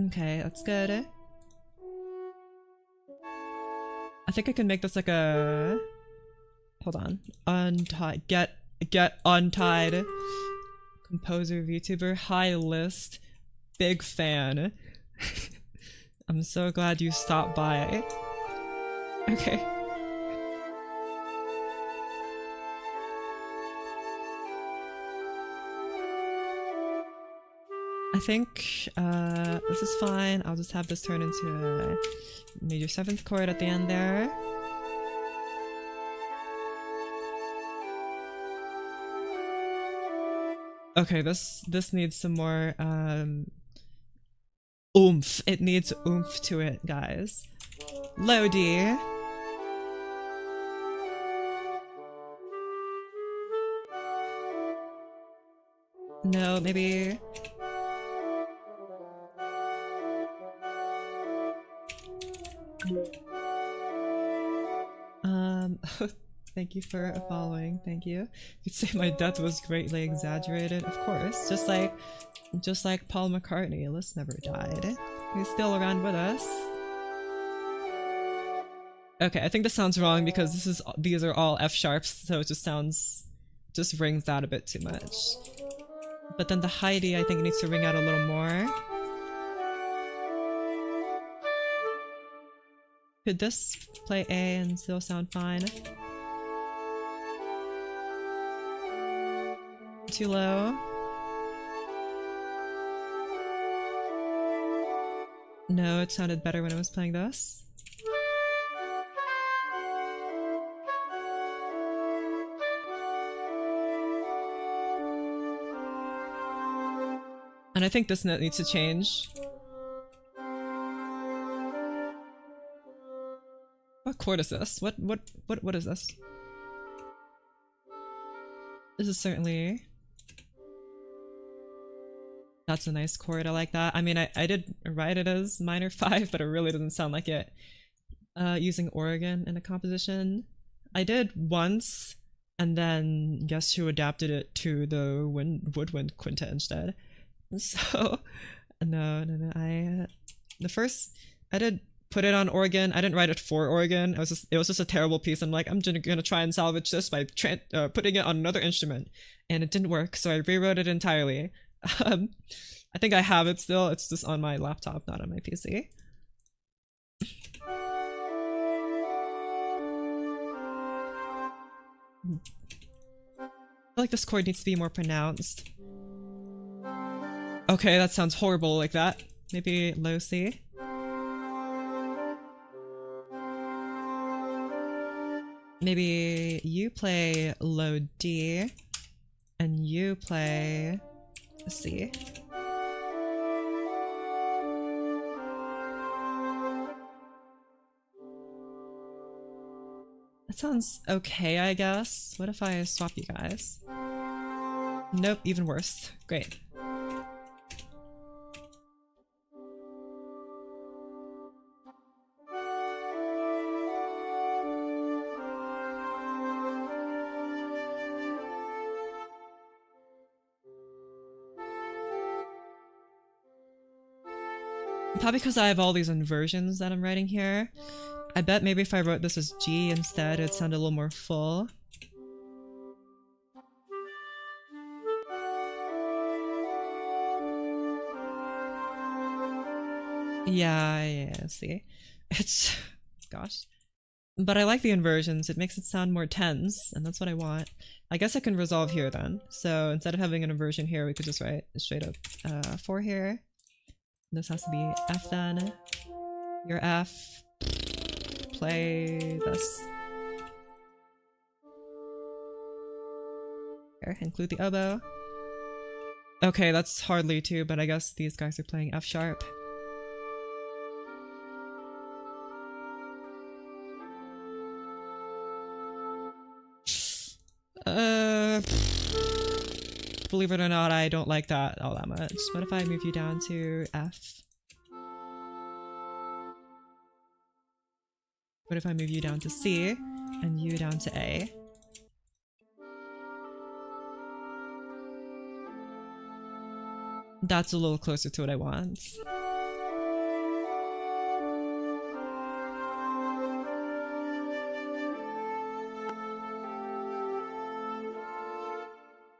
Okay, that's good. I think I can make this like a... Hold on. Untied. Get untied. Composer, VTuber, high list. Big fan. I'm so glad you stopped by. Okay. I think this is fine. I'll just have this turn into a major 7th chord at the end there. Okay, this needs some more oomph. It needs oomph to it, guys. Low D. No, maybe... Thank you for following. Thank you. You'd say my death was greatly exaggerated. Of course. Just like Paul McCartney. Alyssa never died. He's still around with us. Okay, I think this sounds wrong because these are all F sharps, so it just rings out a bit too much. But then the high D I think needs to ring out a little more. Could this play A and still sound fine? Too low? No, it sounded better when I was playing this. And I think this note needs to change. What chord is this? What is this? This is certainly... That's a nice chord, I like that. I mean, I did write it as minor 5, but it really doesn't sound like it. Using organ in a composition. I did once, and then guess who adapted it to the woodwind quintet instead. So, no, I did put it on organ. I didn't write it for organ. It was just a terrible piece. I'm like, I'm gonna try and salvage this by putting it on another instrument, and it didn't work. So I rewrote it entirely. I think I have it still. It's just on my laptop, not on my PC. I feel like this chord needs to be more pronounced. Okay, that sounds horrible like that. Maybe low C. Maybe you play low D and you play C. That sounds okay, I guess. What if I swap you guys? Nope, even worse. Great. Probably because I have all these inversions that I'm writing here. I bet maybe if I wrote this as G instead, it'd sound a little more full. Yeah, see? It's... gosh. But I like the inversions, it makes it sound more tense, and that's what I want. I guess I can resolve here then. So instead of having an inversion here, we could just write straight up 4 here. This has to be F then. Your F. Play this. Here, include the oboe. Okay, that's hardly 2, but I guess these guys are playing F sharp. Believe it or not, I don't like that all that much. What if I move you down to F? What if I move you down to C and you down to A? That's a little closer to what I want.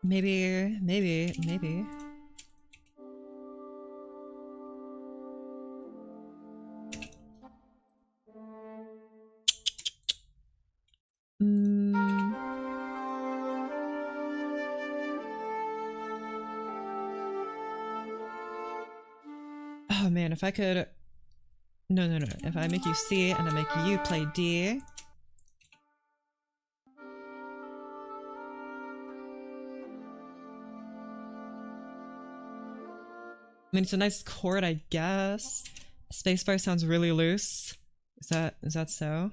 Maybe. Oh man, if I could... No. If I make you C and I make you play D... I mean, it's a nice chord, I guess. Spacebar sounds really loose. Is that so?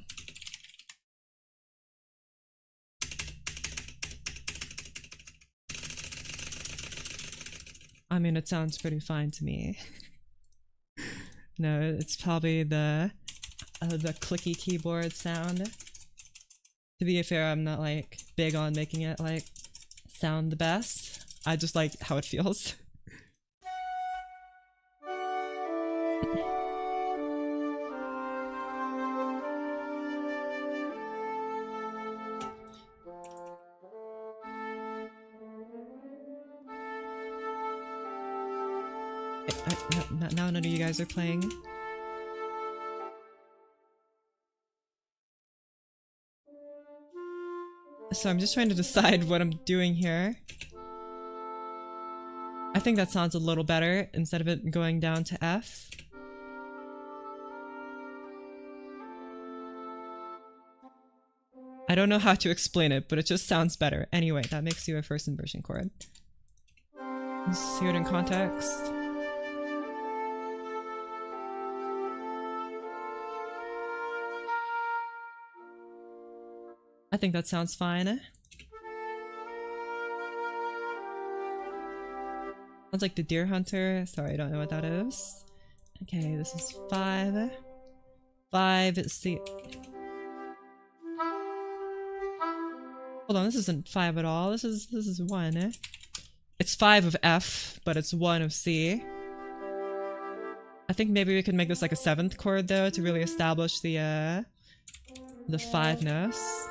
I mean, it sounds pretty fine to me. No, it's probably the clicky keyboard sound. To be fair, I'm not like big on making it like sound the best. I just like how it feels. Now none of you guys are playing. So I'm just trying to decide what I'm doing here. I think that sounds a little better instead of it going down to F. I don't know how to explain it, but it just sounds better. Anyway, that makes you a first inversion chord. Let's hear it in context. I think that sounds fine. Sounds like the Deer Hunter. Sorry, I don't know what that is. Okay, this is 5. 5, C. Hold on, this isn't 5 at all. This is 1. It's 5 of F, but it's 1 of C. I think maybe we could make this like a 7th chord though to really establish the 5-ness.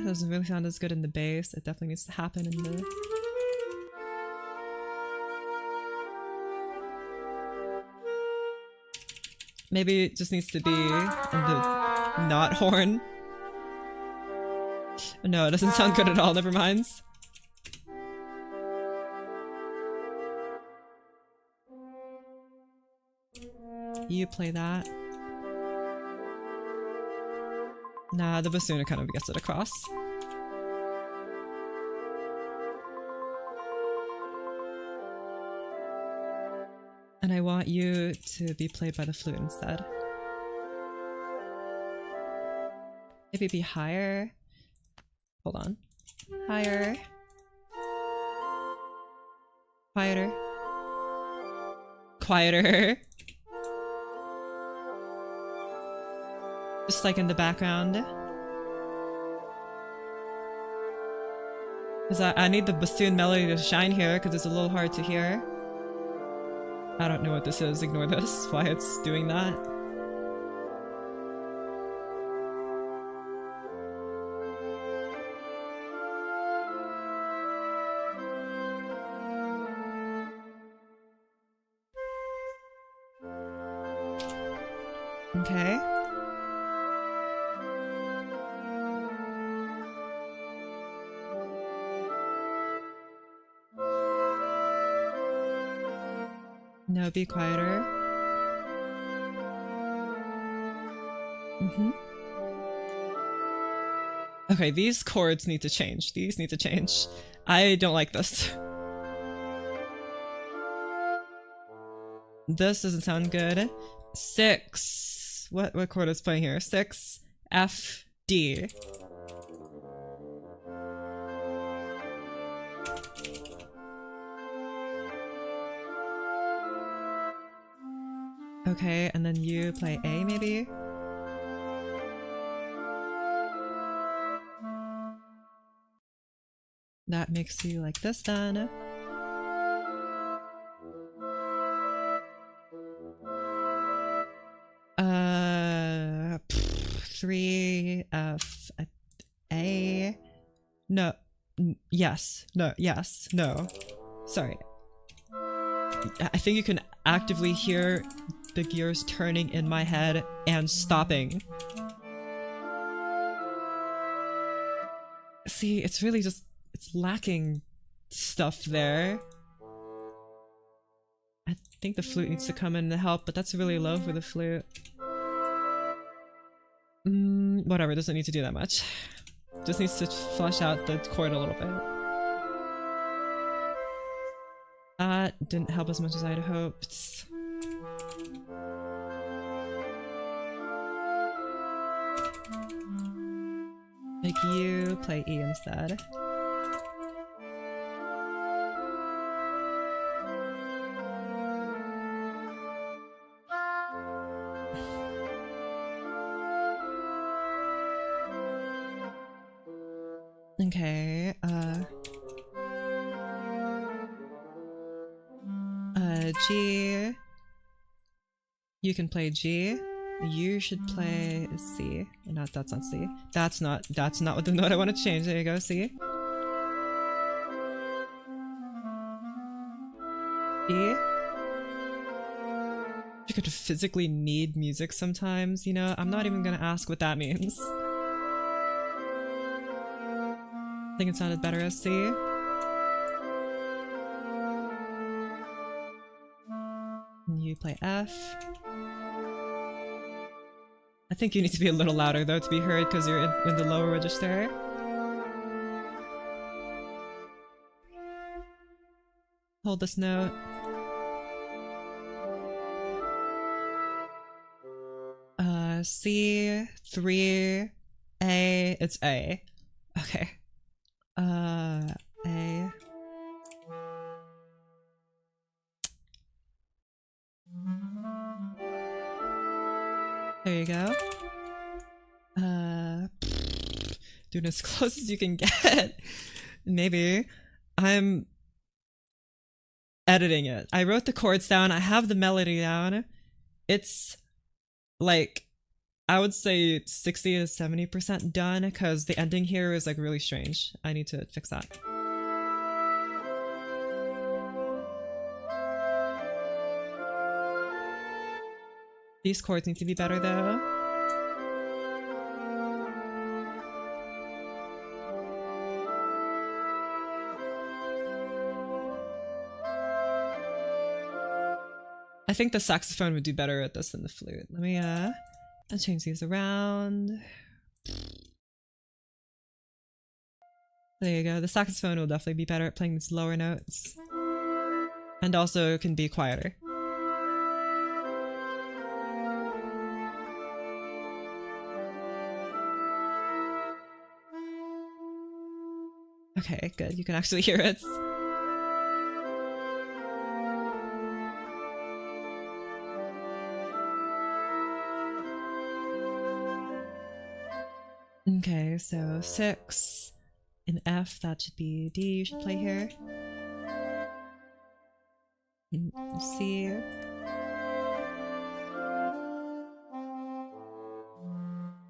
Doesn't really sound as good in the bass. It definitely needs to happen in the... Maybe it just needs to be in the not horn. No, it doesn't sound good at all, never mind. You play that. Nah, the bassoon kind of gets it across. And I want you to be played by the flute instead. Maybe be higher. Hold on. Higher. Quieter. Quieter. Just like in the background. Because I need the bassoon melody to shine here because it's a little hard to hear. I don't know what this is, ignore this, why it's doing that. Okay. No, be quieter. Okay, these chords need to change. These need to change. I don't like this. This doesn't sound good. 6. What chord is playing here? 6, F, D. Okay, and then you play A maybe? That makes you like this then. Three F A. No. Yes. No. Yes. No. Sorry. I think you can actively hear the gears turning in my head and stopping. See, it's really just, it's lacking stuff there. I think the flute needs to come in to help, but that's really low for the flute. Whatever, doesn't need to do that much. Just needs to flush out the chord a little bit. That didn't help as much as I'd hoped. Make you play E instead. Okay, G. You can play G. You should play C. Not, that's not C. That's not what the note I want to change. There you go, C. E. You could physically need music sometimes, you know? I'm not even gonna ask what that means. I think it sounded better as C. And you play F. I think you need to be a little louder though to be heard because you're in the lower register. Hold this note. C, 3, A, it's A. Okay. A. There you go. Doing as close as you can get. Maybe. I'm editing it. I wrote the chords down. I have the melody down. It's like, I would say 60 to 70% done because the ending here is like really strange. I need to fix that. These chords need to be better though. I think the saxophone would do better at this than the flute. Let me I'll change these around. There you go. The saxophone will definitely be better at playing these lower notes. And also can be quieter. Okay, good. You can actually hear it. Okay, so 6 in F, that should be D, you should play here. C.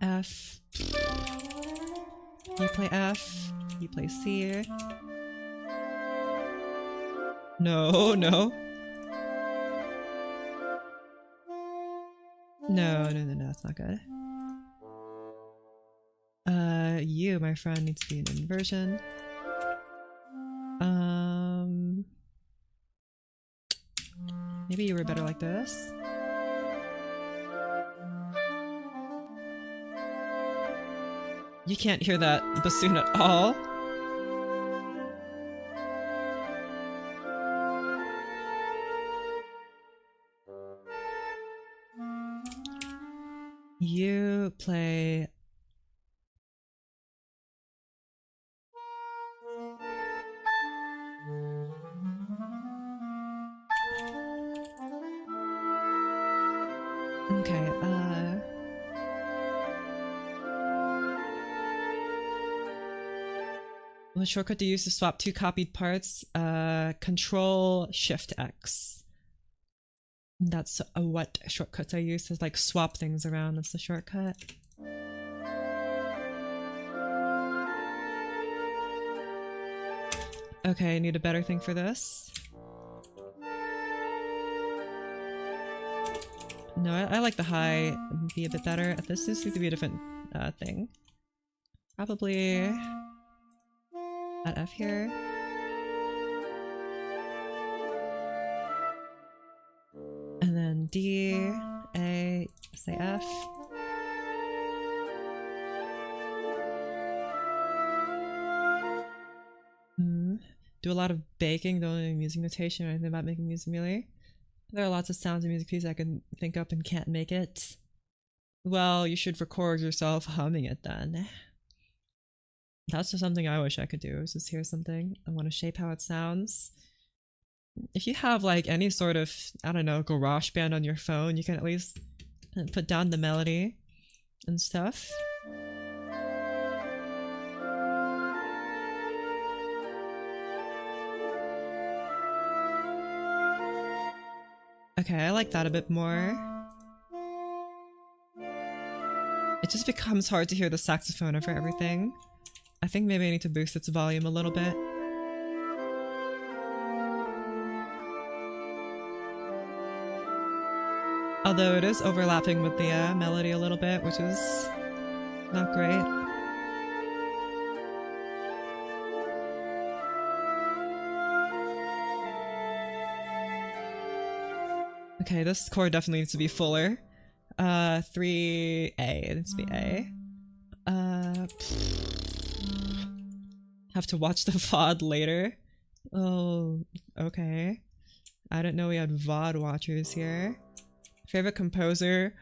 F. You play F, you play C. No. No, it's not good. You, my friend, needs to be an inversion. Maybe you were better like this. You can't hear that bassoon at all. You play... Okay, what shortcut do you use to swap two copied parts? Control Shift X. That's what shortcuts I use to like swap things around. That's the shortcut. Okay, I need a better thing for this. No, I like the high be a bit better. This needs to be a different thing. Probably at F here. And then D, A, say F. Do a lot of baking, don't know music notation or anything about making music really. There are lots of sounds and music pieces I can think up and can't make it. Well, you should record yourself humming it then. That's just something I wish I could do, is just hear something. I want to shape how it sounds. If you have like any sort of, I don't know, garage band on your phone, you can at least put down the melody and stuff. Okay, I like that a bit more. It just becomes hard to hear the saxophone over everything. I think maybe I need to boost its volume a little bit. Although it is overlapping with the melody a little bit, which is not great. Okay, this chord definitely needs to be fuller. 3A, it needs to be A. Have to watch the VOD later. Oh, okay. I didn't know we had VOD watchers here. Favorite composer?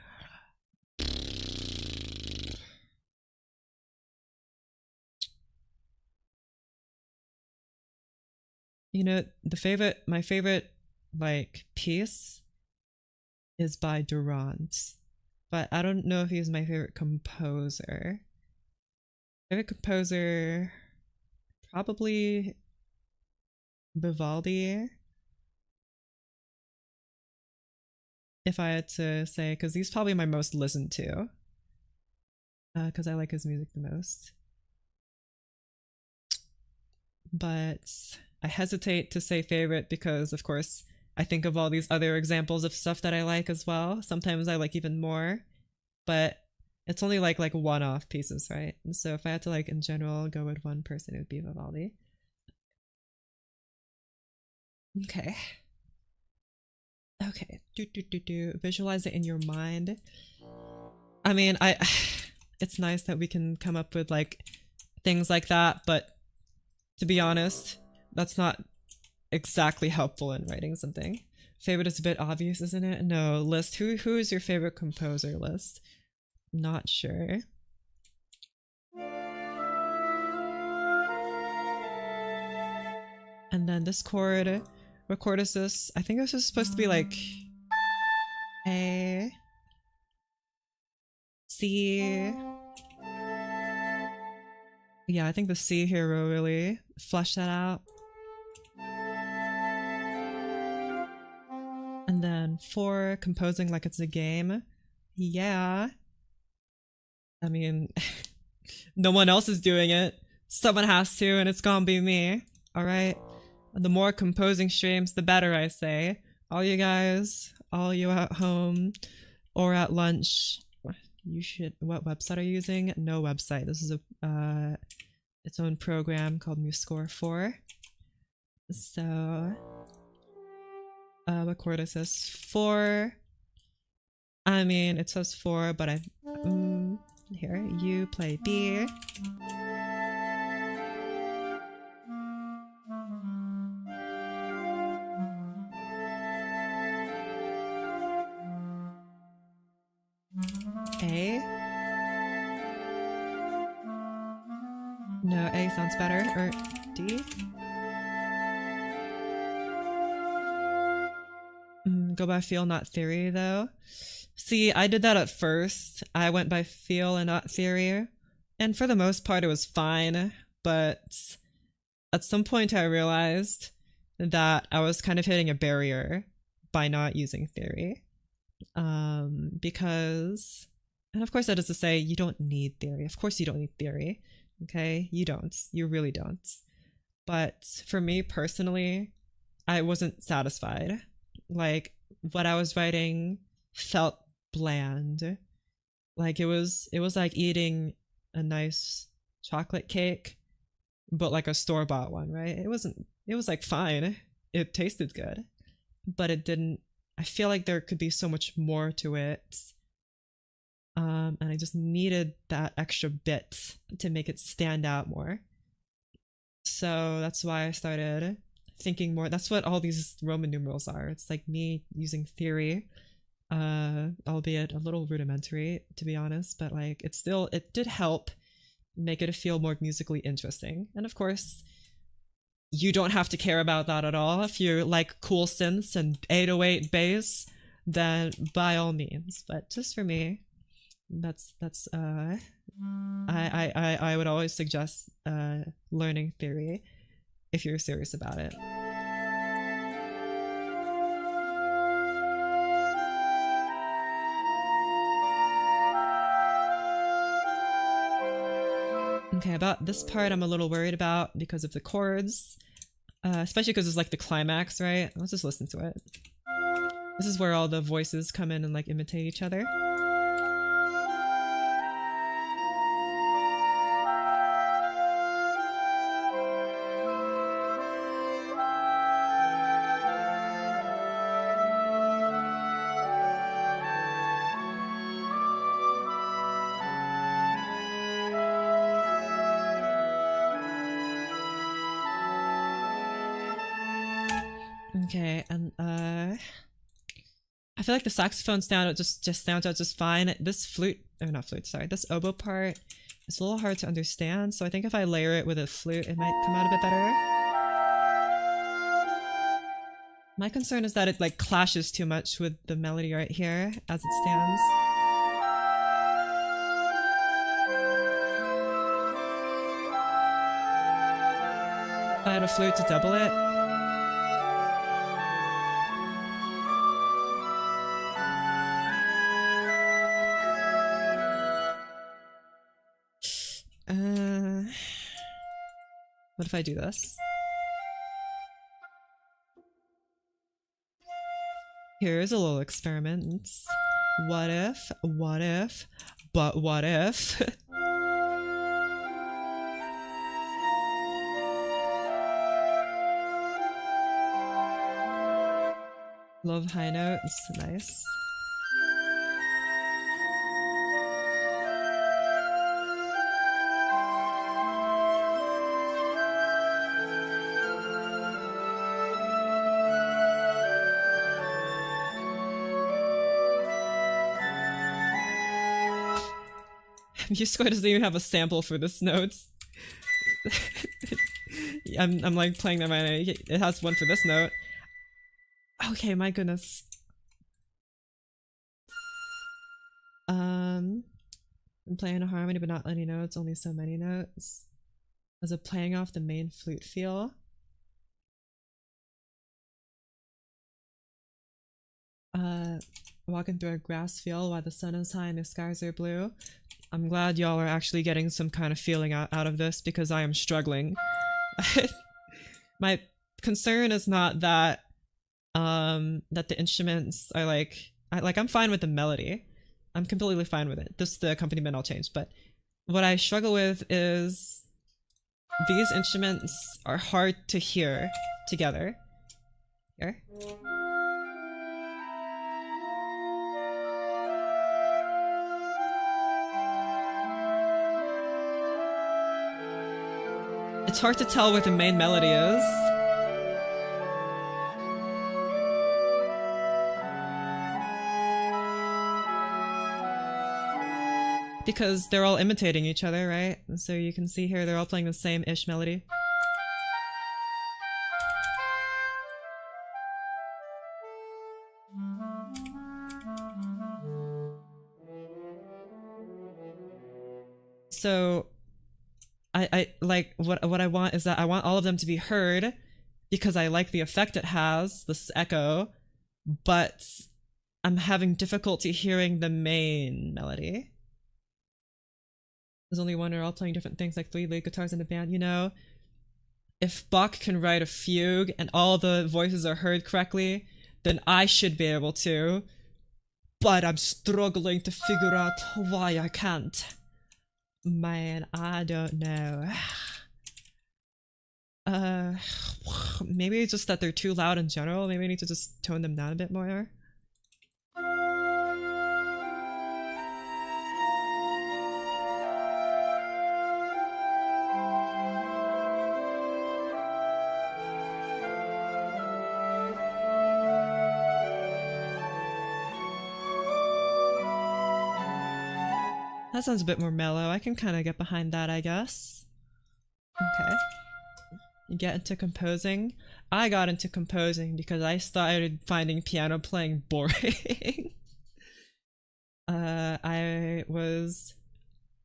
You know, my favorite, like, piece is by Durant. But I don't know if he's my favorite composer. Favorite composer... probably... Vivaldi. If I had to say, because he's probably my most listened to. Because I like his music the most. But I hesitate to say favorite because, of course, I think of all these other examples of stuff that I like as well. Sometimes I like even more. But it's only like one-off pieces, right? And so if I had to like in general go with one person, it would be Vivaldi. Okay. Okay. Visualize it in your mind. I mean, it's nice that we can come up with like things like that, but to be honest, that's not exactly helpful in writing something. Favorite is a bit obvious, isn't it? No, list. Who is your favorite composer? List. Not sure. And then this chord, what chord is this? I think this is supposed to be like A, C. Yeah, I think the C here will really flesh that out. And then 4, composing like it's a game. Yeah. I mean, no one else is doing it. Someone has to, and it's gonna be me. Alright? The more composing streams, the better, I say. All you guys, all you at home, or at lunch. You should. What website are you using? No website. This is a its own program called MuseScore 4. So, what chord is this? 4. I mean, it says 4, but here, you play B. A. No, A sounds better. Or D. Go by feel, not theory, though. See, I did that at first. I went by feel and not theory. And for the most part, it was fine. But at some point, I realized that I was kind of hitting a barrier by not using theory. Because, and of course that is to say, you don't need theory. Of course you don't need theory. Okay? You don't. You really don't. But for me personally, I wasn't satisfied. Like, what I was writing felt bland. Like it was like eating a nice chocolate cake, but like a store-bought one, right? It was like fine. It tasted good, but it didn't. I feel like there could be so much more to it. And I just needed that extra bit to make it stand out more. So that's why I started thinking more. That's what all these Roman numerals are. It's like me using theory, albeit a little rudimentary, to be honest, but like it did help make it feel more musically interesting. And of course, you don't have to care about that at all. If you like cool synths and 808 bass, then by all means. But just for me, that's I would always suggest learning theory if you're serious about it. Okay, about this part I'm a little worried about because of the chords, especially because it's like the climax, right? Let's just listen to it. This is where all the voices come in and like imitate each other. Okay, and I feel like the saxophone sound just sounds out just fine. This flute, or not flute, sorry, this oboe part is a little hard to understand, so I think if I layer it with a flute, it might come out a bit better. My concern is that it like clashes too much with the melody right here as it stands. If I had a flute to double it. What if I do this? Here's a little experiment. What if, but what if? Love high notes, nice. MuseScore doesn't even have a sample for this notes. I'm like playing them and it has one for this note. Okay, my goodness. I'm playing a harmony but not any notes, only so many notes. As a playing off the main flute feel. Walking through a grass field while the sun is high and the skies are blue. I'm glad y'all are actually getting some kind of feeling out of this because I am struggling. My concern is not that that the instruments are like I'm fine with the melody. I'm completely fine with it. Just the accompaniment I'll change. But what I struggle with is these instruments are hard to hear together. Here. It's hard to tell where the main melody is. Because they're all imitating each other, right? And so you can see here they're all playing the same-ish melody. So I like what I want is that I want all of them to be heard because I like the effect it has, this echo, but I'm having difficulty hearing the main melody. There's only one, they're all playing different things, like 3 lead guitars in the band, you know? If Bach can write a fugue and all the voices are heard correctly, then I should be able to. But I'm struggling to figure out why I can't. Man, I don't know. Maybe it's just that they're too loud in general. Maybe I need to just tone them down a bit more. That sounds a bit more mellow. I can kind of get behind that, I guess. Okay. You get into composing. I got into composing because I started finding piano playing boring. I was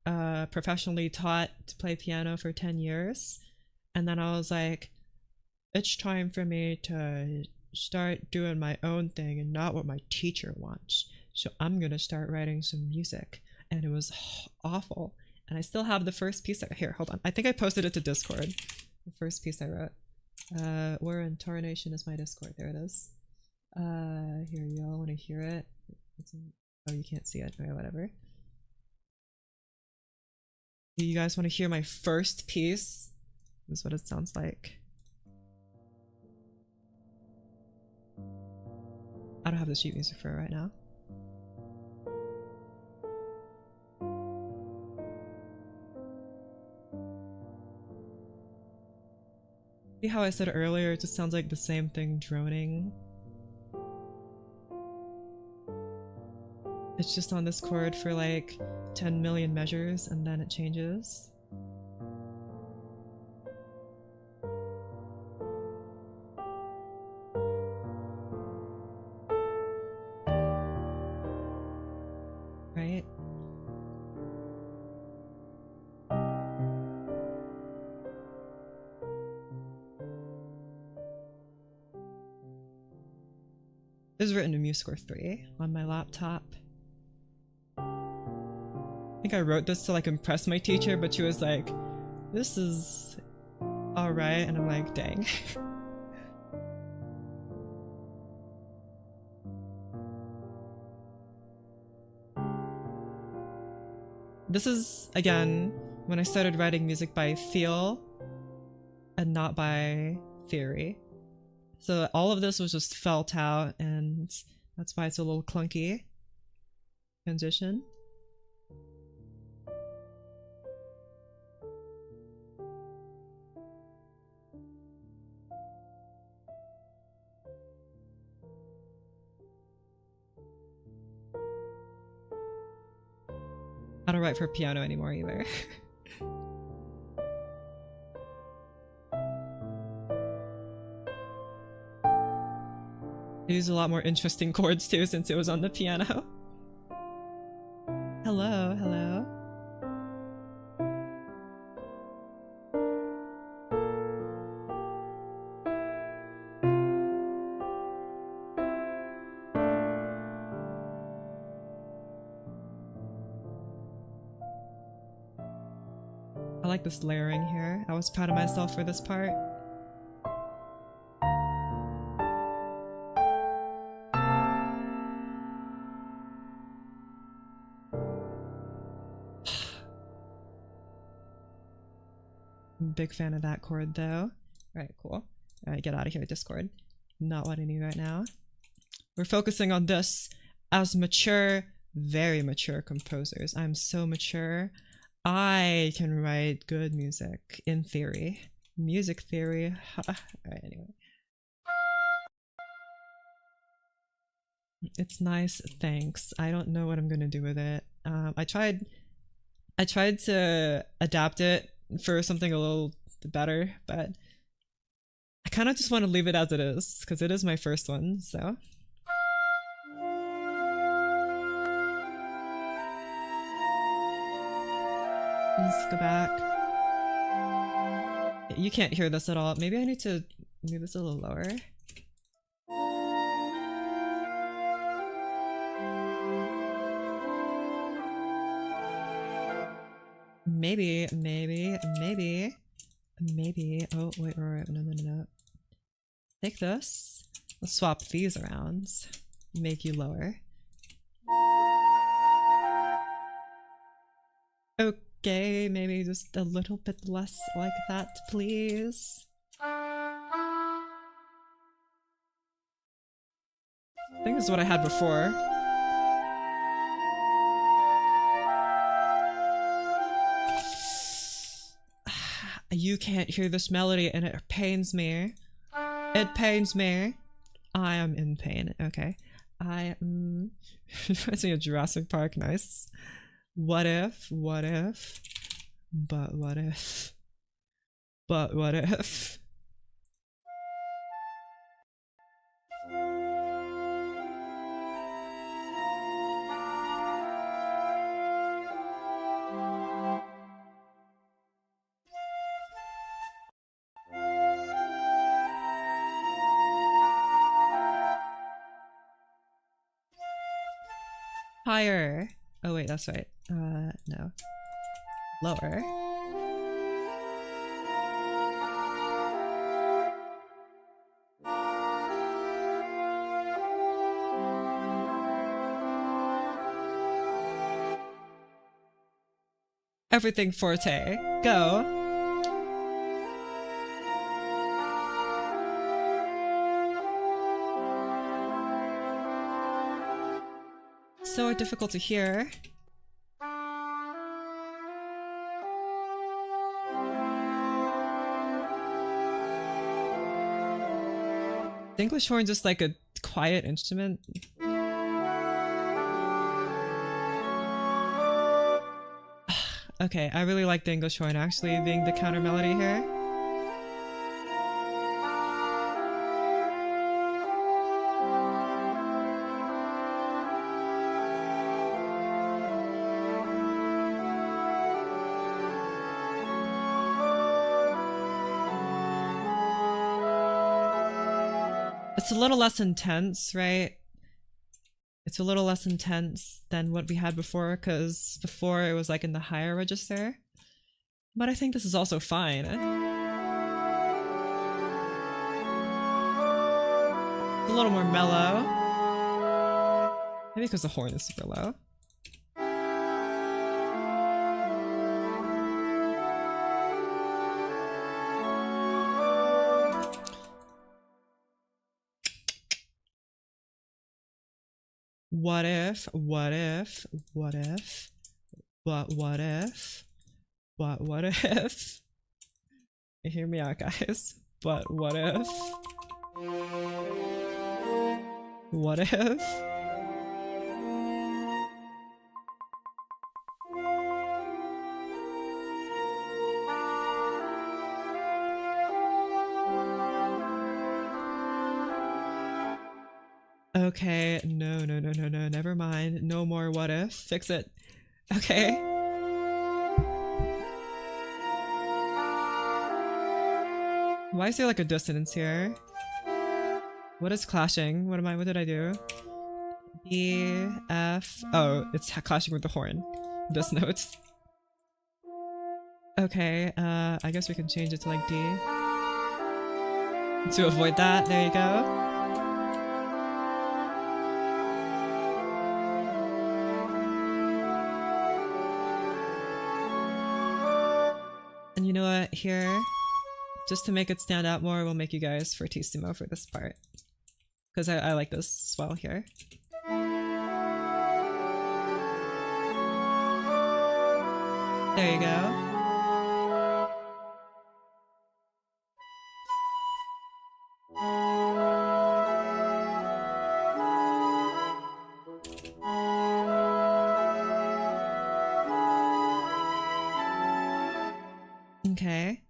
professionally taught to play piano for 10 years. And then I was like, it's time for me to start doing my own thing and not what my teacher wants. So I'm gonna start writing some music. And it was awful. And I still have the first piece. Here, hold on. I think I posted it to Discord. The first piece I wrote. Where in Tarnation is my Discord? There it is. Here, y'all want to hear it? Oh, you can't see it. Or whatever. Do you guys want to hear my first piece? This is what it sounds like. I don't have the sheet music for it right now. See how I said earlier, it just sounds like the same thing droning? It's just on this chord for like 10 million measures and then it changes. Right? This is written in MuseScore 3 on my laptop. I think I wrote this to like impress my teacher, but she was like, this is alright, and I'm like, dang. This is, again, when I started writing music by feel and not by theory. So all of this was just felt out, and that's why it's a little clunky. Transition. I don't write for piano anymore either. I used a lot more interesting chords too since it was on the piano. Hello, hello. I like this layering here. I was proud of myself for this part. Big fan of that chord though. Alright, cool. Alright, get out of here, Discord. Not what I need right now. We're focusing on this as mature, very mature composers. I'm so mature. I can write good music, in theory. Music theory. Alright, anyway. It's nice, thanks. I don't know what I'm gonna do with it. I tried to adapt it for something a little better, but I kind of just want to leave it as it is because it is my first one, so. Let's go back. You can't hear this at all. Maybe I need to move this a little lower. Maybe. Oh, wait, no. Take this. Let's swap these around. Make you lower. Okay, maybe just a little bit less like that, please. I think this is what I had before. You can't hear this melody and it pains me. It pains me. I am in pain. Okay. Reminds me of Jurassic Park. Nice. What if? But what if? Higher. Oh wait, that's right. No. Lower. Everything forte. Go. So difficult to hear. The English horn just like a quiet instrument. Okay, I really like the English horn actually being the counter melody here. It's a little less intense, right? It's a little less intense than what we had before, because before it was like in the higher register. But I think this is also fine. It's a little more mellow. Maybe because the horn is super low. What if? What if? Hear me out, guys. But what if? What if? Okay, no, never mind. No more what if. Fix it. Okay. Why is there like a dissonance here? What is clashing? What did I do? B, F. Oh, it's clashing with the horn. This note. Okay, I guess we can change it to like D. To avoid that, there you go. And you know what? Here, just to make it stand out more, we'll make you guys fortissimo for this part. Because I like this swell here. There you go. Okay.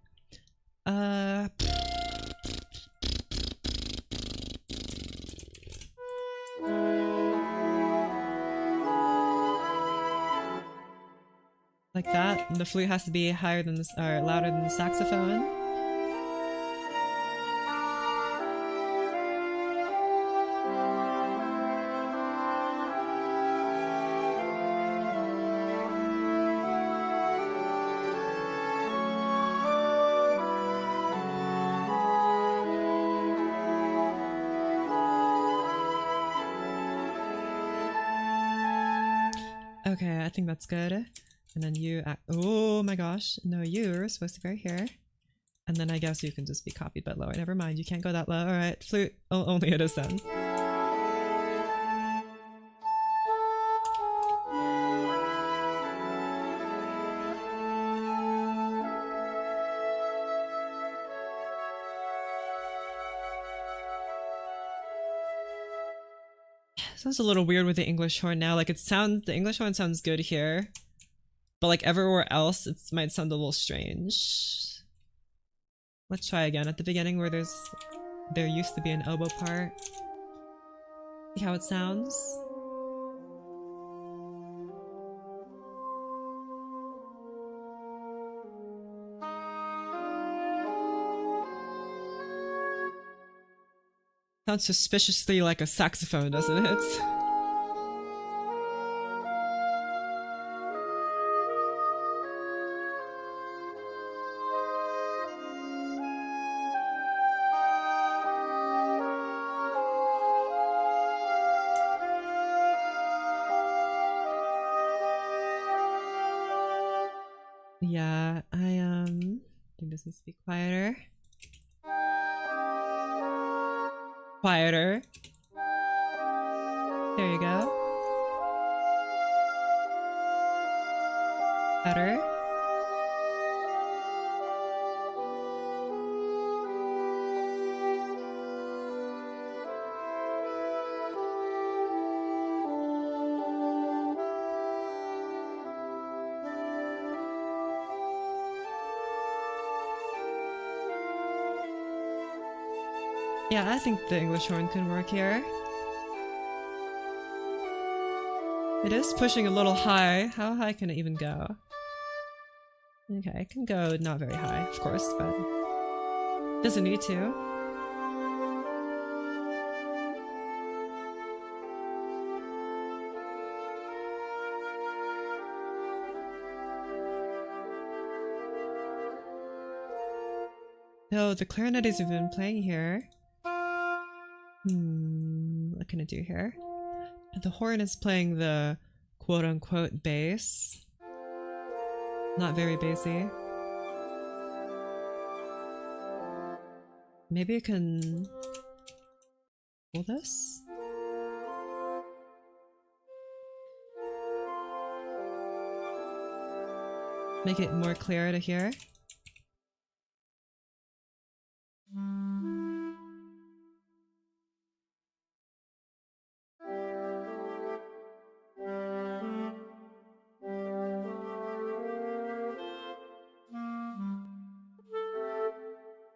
Like that. And the flute has to be higher than this, or louder than the saxophone. Okay, I think that's good. And then you act— oh my gosh, no, you're supposed to go here. And then I guess you can just be copied but lower. Never mind, you can't go that low. Alright, flute, only it is then. Sounds a little weird with the English horn now. Like the English horn sounds good here, but like everywhere else it might sound a little strange. Let's try again at the beginning where there used to be an oboe part. See how it sounds? Sounds suspiciously like a saxophone, doesn't it? Yeah, I think this needs to be quieter. Quieter. There you go. Better. Yeah, I think the English horn can work here. It is pushing a little high. How high can it even go? Okay, it can go not very high, of course, but doesn't need to. No, the clarinet is even playing here. What can I do here? The horn is playing the quote-unquote bass. Not very bassy. Maybe I can pull this? Make it more clear to hear.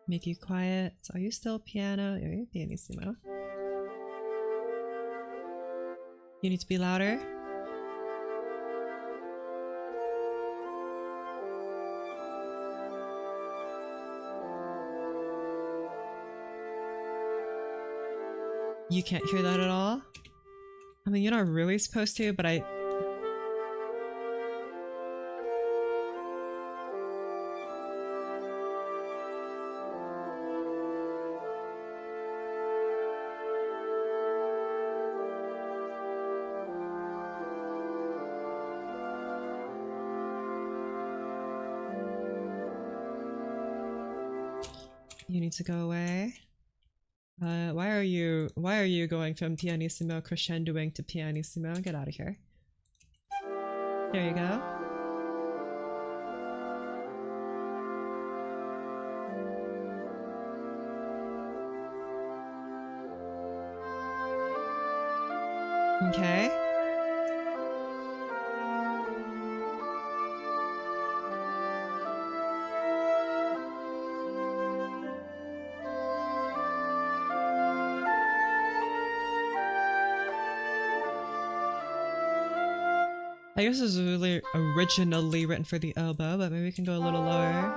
Make you quiet. So are you still piano? Are you pianissimo? You need to be louder. You can't hear that at all? I mean, you're not really supposed to, but I... You need to go away. Why are you going from pianissimo crescendoing to pianissimo? Get out of here. There you go. Okay. I guess this was really originally written for the elbow, but maybe we can go a little lower.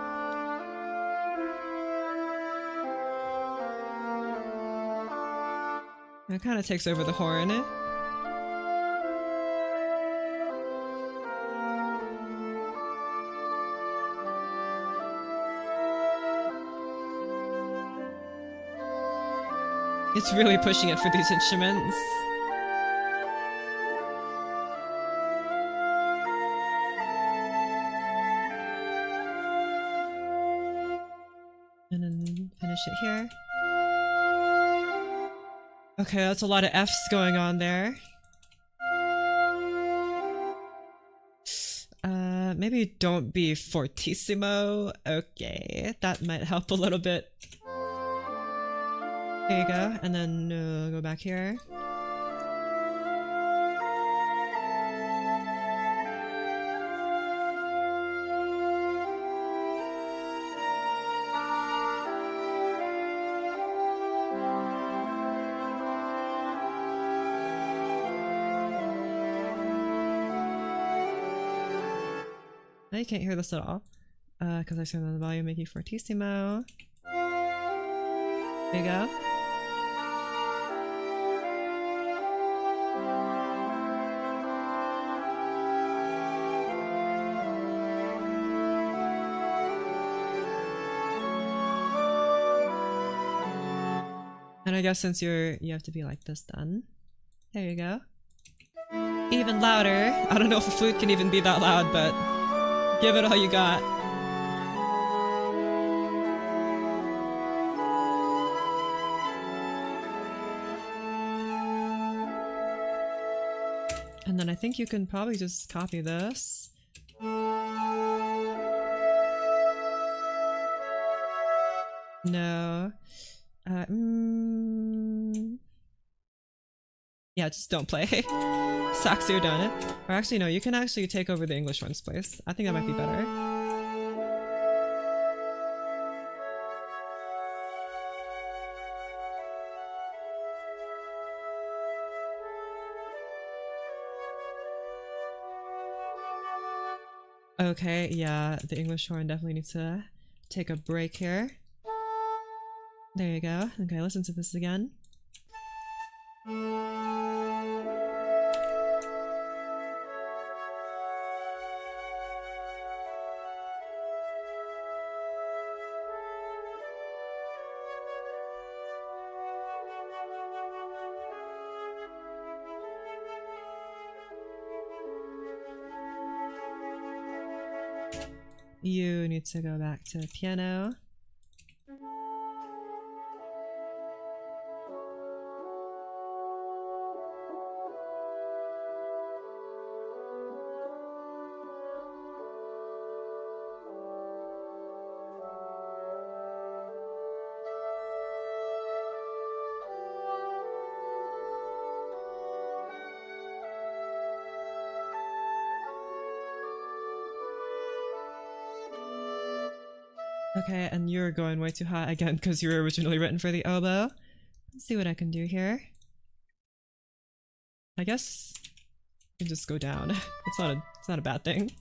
It kind of takes over the horn. It's really pushing it for these instruments. And then finish it here. Okay, that's a lot of F's going on there. Maybe don't be fortissimo. Okay, that might help a little bit. There you go, and then go back here. Now you can't hear this at all, because I turned on the volume, making fortissimo. There you go. And I guess since you have to be like this then. There you go. Even louder. I don't know if a flute can even be that loud, but give it all you got. And then I think you can probably just copy this. No. Yeah, just don't play. Sucks you're done it. Or actually, no, you can actually take over the English one's place. I think that might be better. Okay, yeah, the English horn definitely needs to take a break here. There you go. Okay, listen to this again. You need to go back to the piano. Okay, and you're going way too high again because you were originally written for the oboe. Let's see what I can do here. I guess you can just go down. It's not a bad thing.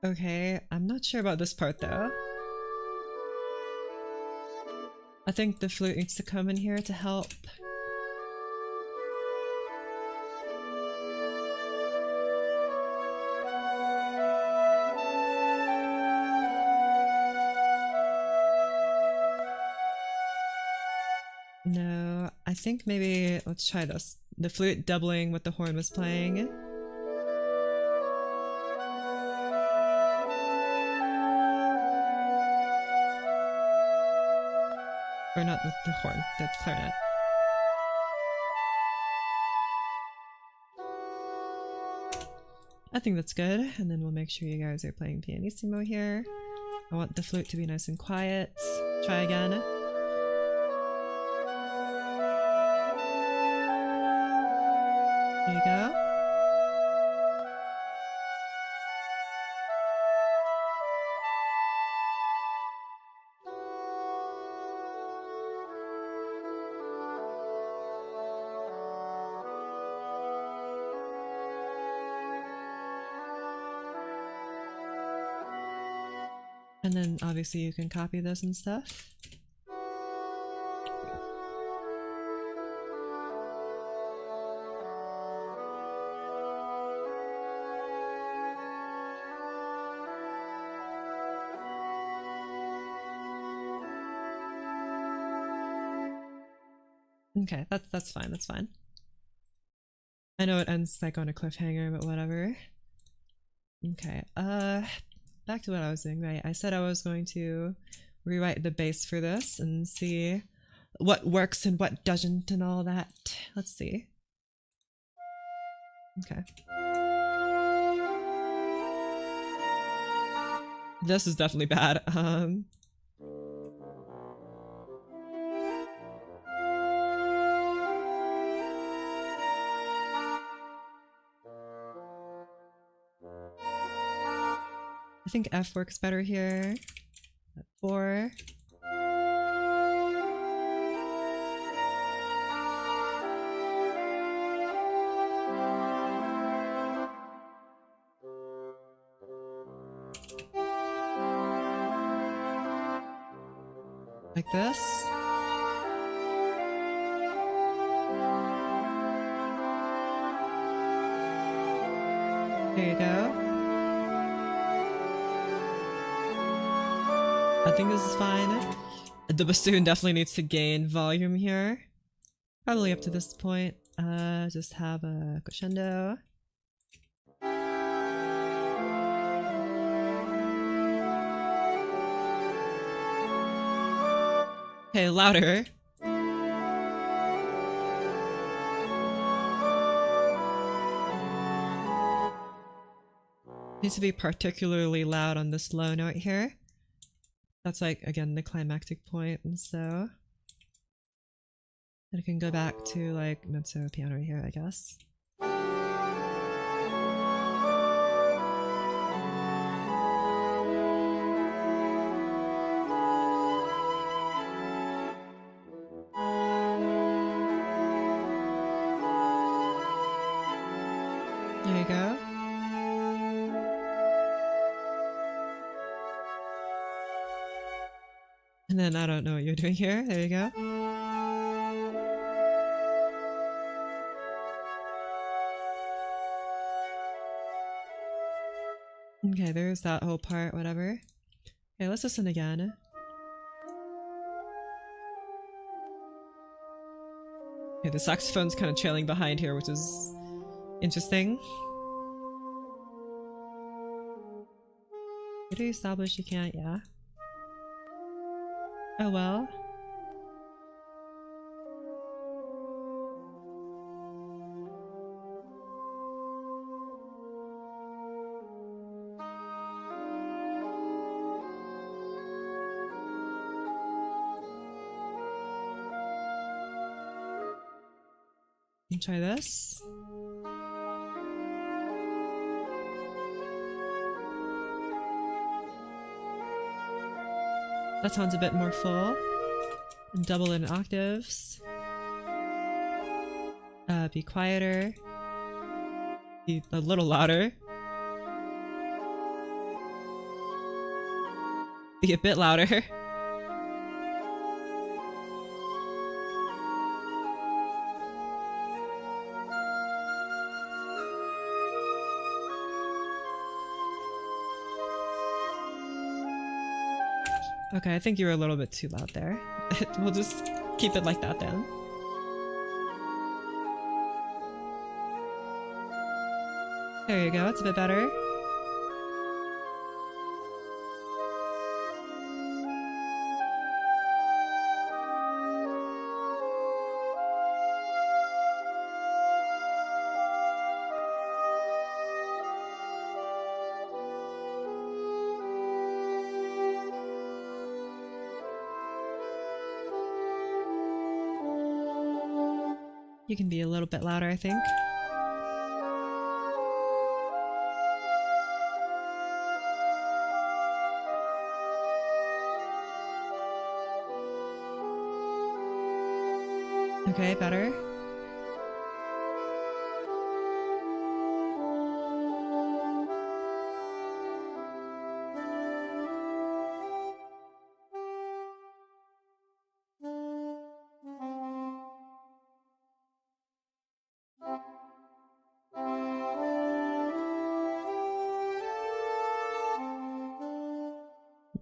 Okay, I'm not sure about this part though. I think the flute needs to come in here to help. No, I think maybe let's try this. The flute doubling what the horn was playing. Or not with the horn, the clarinet. I think that's good, and then we'll make sure you guys are playing pianissimo here. I want the flute to be nice and quiet. Try again. There you go. And then obviously you can copy this and stuff. Okay, that's fine, that's fine. I know it ends like on a cliffhanger, but whatever. Okay, back to what I was doing, right? I said I was going to rewrite the bass for this and see what works and what doesn't and all that. Let's see. Okay. This is definitely bad. I think F works better here. 4. Like this. There you go. I think this is fine. The bassoon definitely needs to gain volume here. Probably up to this point. Just have a crescendo. Okay, louder. Needs to be particularly loud on this low note here. That's like, again, the climactic point, and so I can go back to like mezzo piano here, I guess. There you go. And then I don't know what you're doing here. There you go. Okay, there's that whole part, whatever. Okay, let's listen again. Okay, the saxophone's kind of trailing behind here, which is interesting. Did we establish you can't? Yeah. Oh well. And try this. That sounds a bit more full. And double it in octaves. Be quieter. Be a little louder. Be a bit louder. Okay, I think you were a little bit too loud there. We'll just keep it like that then. There you go, it's a bit better. You can be a little bit louder, I think. Okay, better.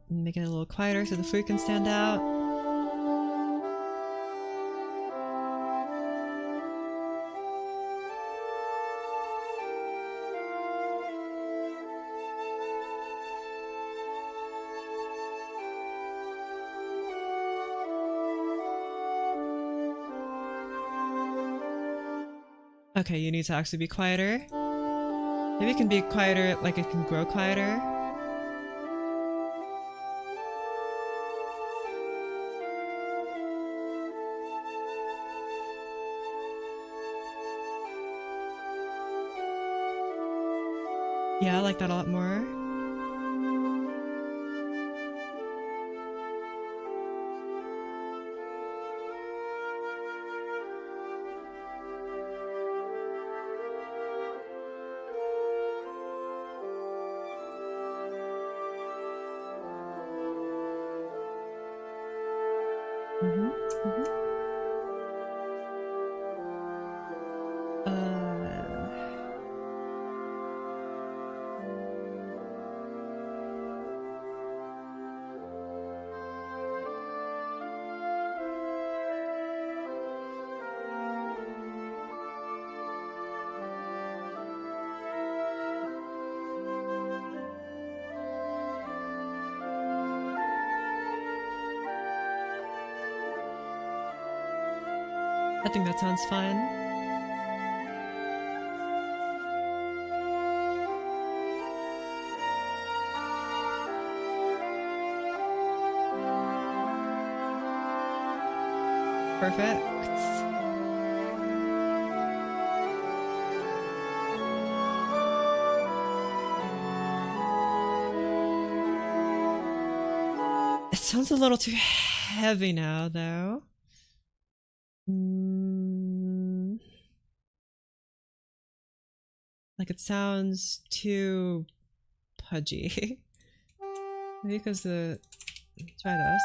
Make it a little quieter so the fruit can stand out. Okay, you need to actually be quieter. Maybe it can be quieter, like it can grow quieter. Yeah, I like that a lot more. I think that sounds fun. Perfect. It sounds a little too heavy now, though. Like it sounds too pudgy. Maybe because the... Try this.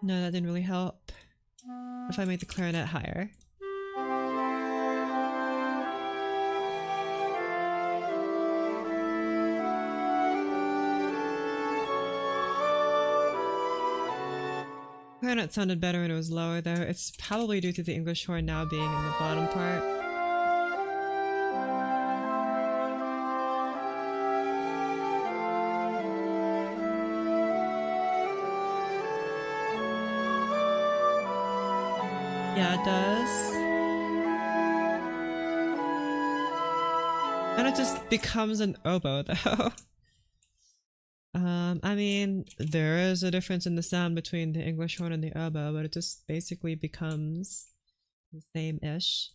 No, that didn't really help. If I made the clarinet higher. Clarinet sounded better when it was lower though. It's probably due to the English horn now being in the bottom part. Yeah, it does. And it just becomes an oboe though. I mean, there is a difference in the sound between the English horn and the oboe, but it just basically becomes the same-ish.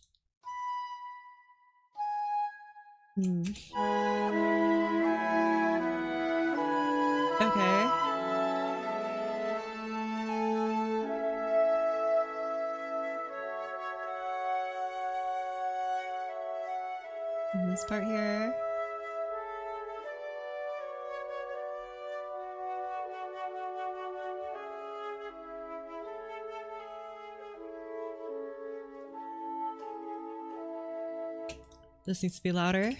Okay. in this part here. This needs to be louder.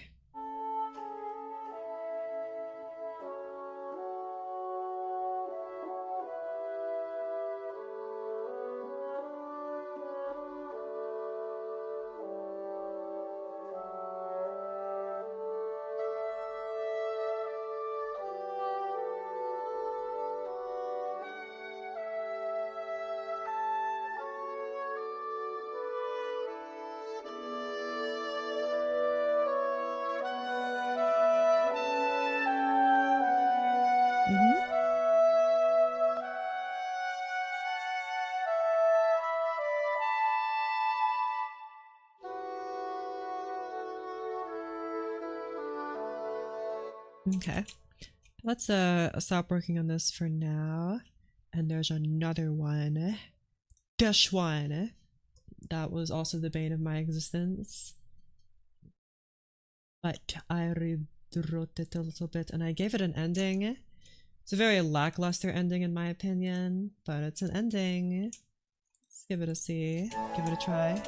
Okay, let's stop working on this for now. And there's another one. Dash one. That was also the bane of my existence. But I rewrote it a little bit and I gave it an ending. It's a very lackluster ending in my opinion, but it's an ending. Let's give it a see. Give it a try.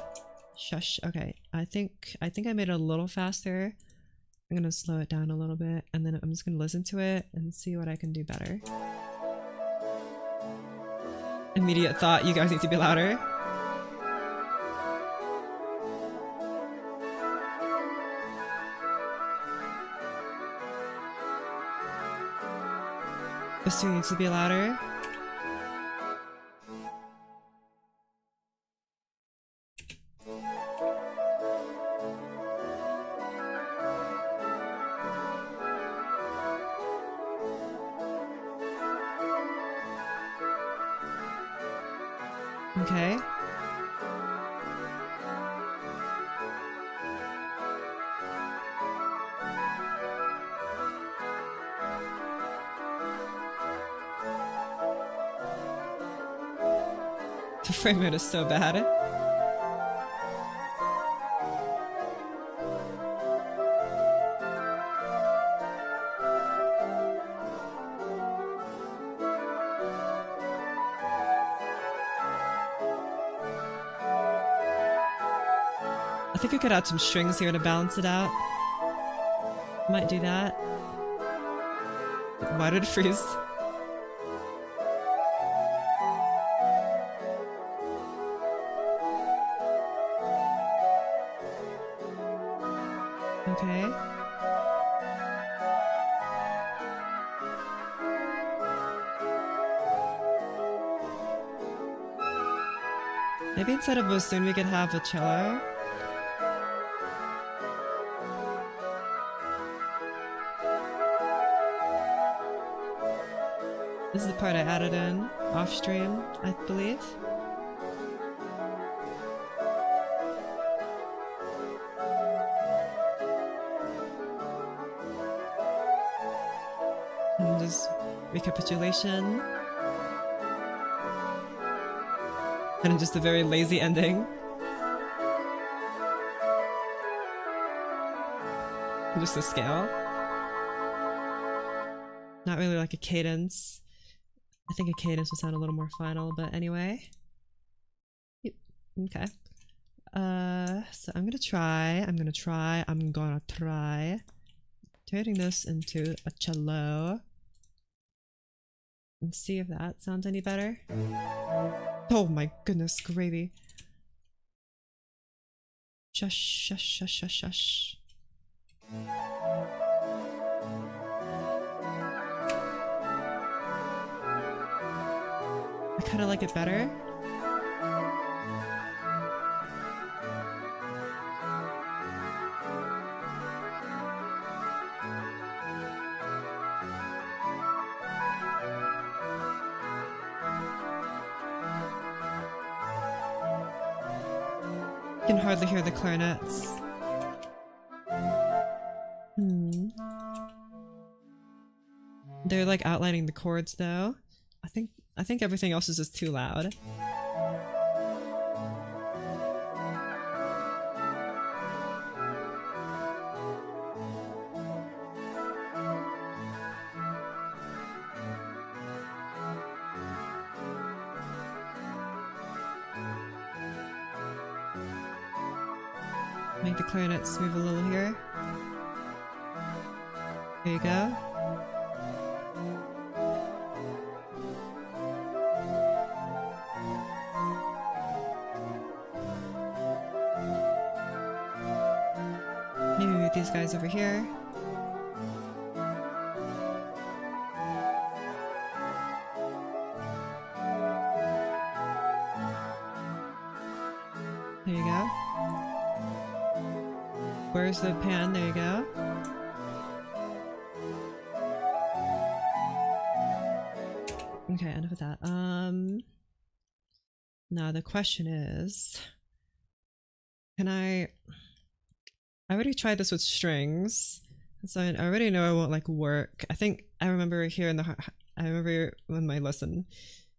Shush. Okay, I think I made it a little faster. I'm gonna slow it down a little bit and then I'm just gonna listen to it and see what I can do better. Immediate thought, you guys need to be louder. This two needs to be louder. Okay. The frame rate is so bad. I think we could add some strings here to balance it out. Might do that. Why did it freeze? Okay. Maybe instead of bassoon we could have a cello. This is the part I added in off stream, I believe. And just recapitulation. And just a very lazy ending. Just a scale. Not really like a cadence. I think a cadence would sound a little more final, but anyway. Yep. Okay. So I'm gonna try turning this into a cello and see if that sounds any better. Oh my goodness gravy. Shush, shush, shush, shush, shush. I kind of like it better. I can hardly hear the clarinets. They're like outlining the chords though. I think everything else is just too loud. Make the clarinets move a little here. There you go. Maybe move these guys over here. There you go. Where's the pan? There you go. Okay, enough of that. Now the question is, can I already tried this with strings, so I already know it won't like work. I think I remember hearing I remember when my lesson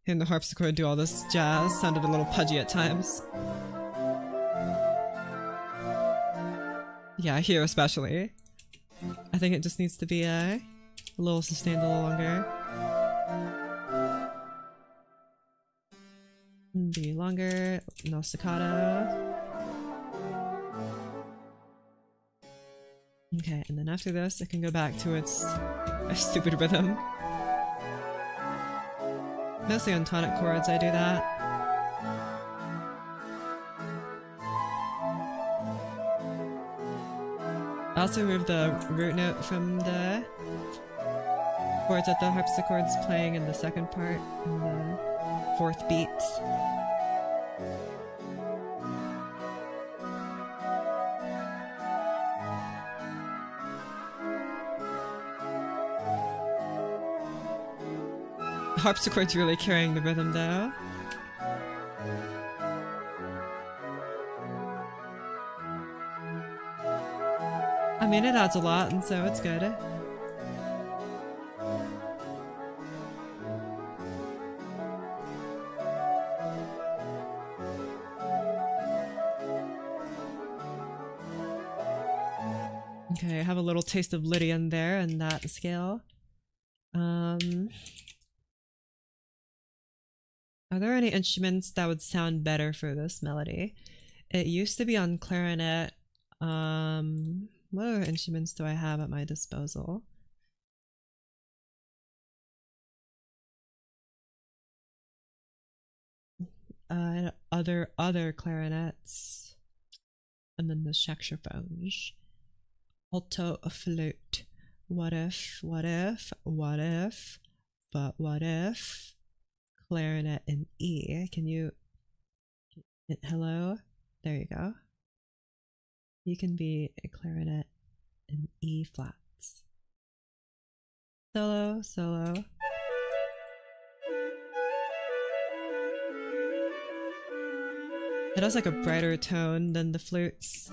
hearing the harpsichord do all this jazz sounded a little pudgy at times. Yeah, here especially. I think it just needs to be a little sustained a little longer. Be longer, no staccato. Okay, and then after this, it can go back to its stupid rhythm. Mostly on tonic chords, I do that. I also remove the root note from the chords that the harpsichord's playing in the second part, in the fourth beat. The harpsichord's really carrying the rhythm though. I mean, it adds a lot, and so it's good. Okay, I have a little taste of Lydian there in that scale. Are there any instruments that would sound better for this melody? It used to be on clarinet. What other instruments do I have at my disposal? Other clarinets. And then the saxophones. Alto flute. What if, but what if clarinet in E? Can you, hello? There you go. You can be a clarinet in E flats. Solo, solo. It has like a brighter tone than the flutes.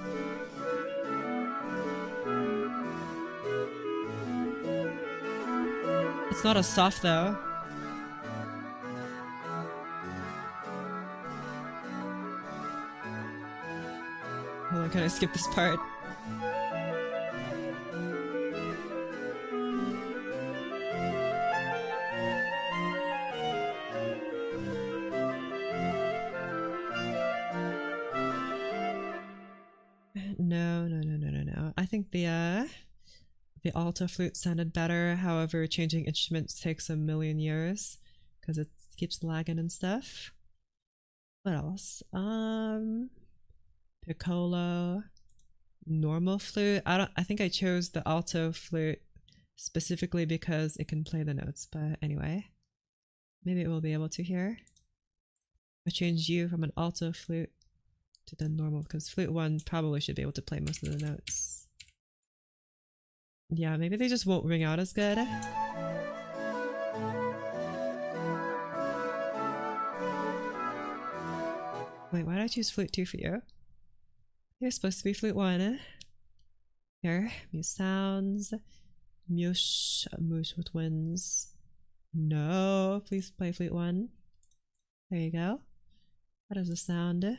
It's not as soft though. Hold on, can I skip this part? No. I think the alto flute sounded better. However, changing instruments takes a million years because it keeps lagging and stuff. What else? Piccolo, normal flute. I think I chose the alto flute specifically because it can play the notes, but anyway. Maybe it will be able to hear. I changed you from an alto flute to the normal because flute 1 probably should be able to play most of the notes. Yeah, maybe they just won't ring out as good. Wait, why did I choose flute 2 for you? You're supposed to be flute 1. Here, muse sounds. Mush with winds. No, please play flute 1. There you go. How does this sound?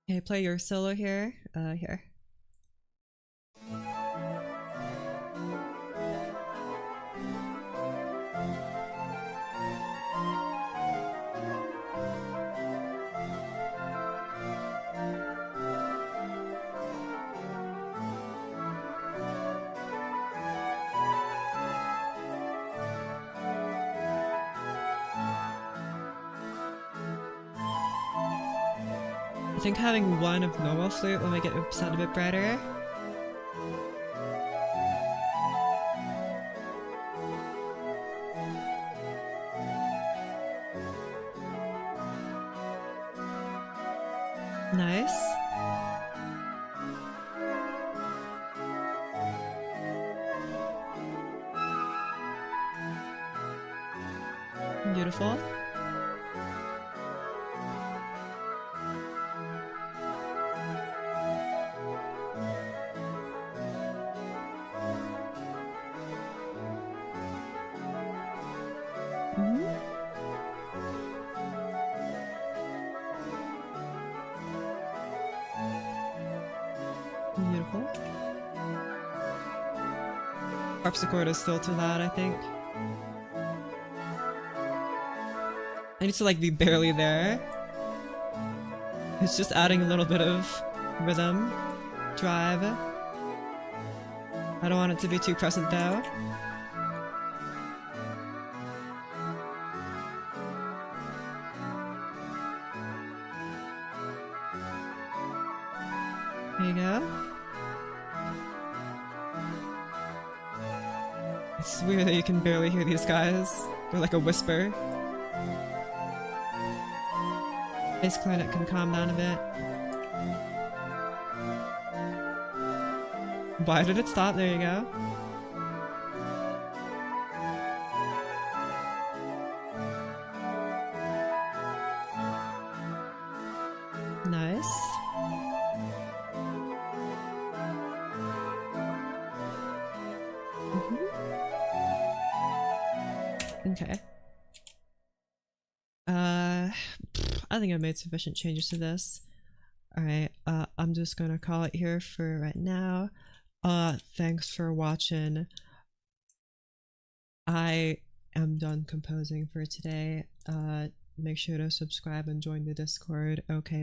Okay, play your solo here. Here. think having one of normal flute will make it sound a bit brighter. Nice. Beautiful. Beautiful. Harpsichord is still too loud, I think. I need to like be barely there. It's just adding a little bit of rhythm, drive. I don't want it to be too present though. There you go. It's weird that you can barely hear these guys. They're like a whisper. Bass clarinet can calm down a bit. Why did it stop? There you go. Nice. Okay. I think I made sufficient changes to this. Alright, I'm just gonna call it here for right now. Thanks for watching. I am done composing for today. Make sure to subscribe and join the Discord. Okay.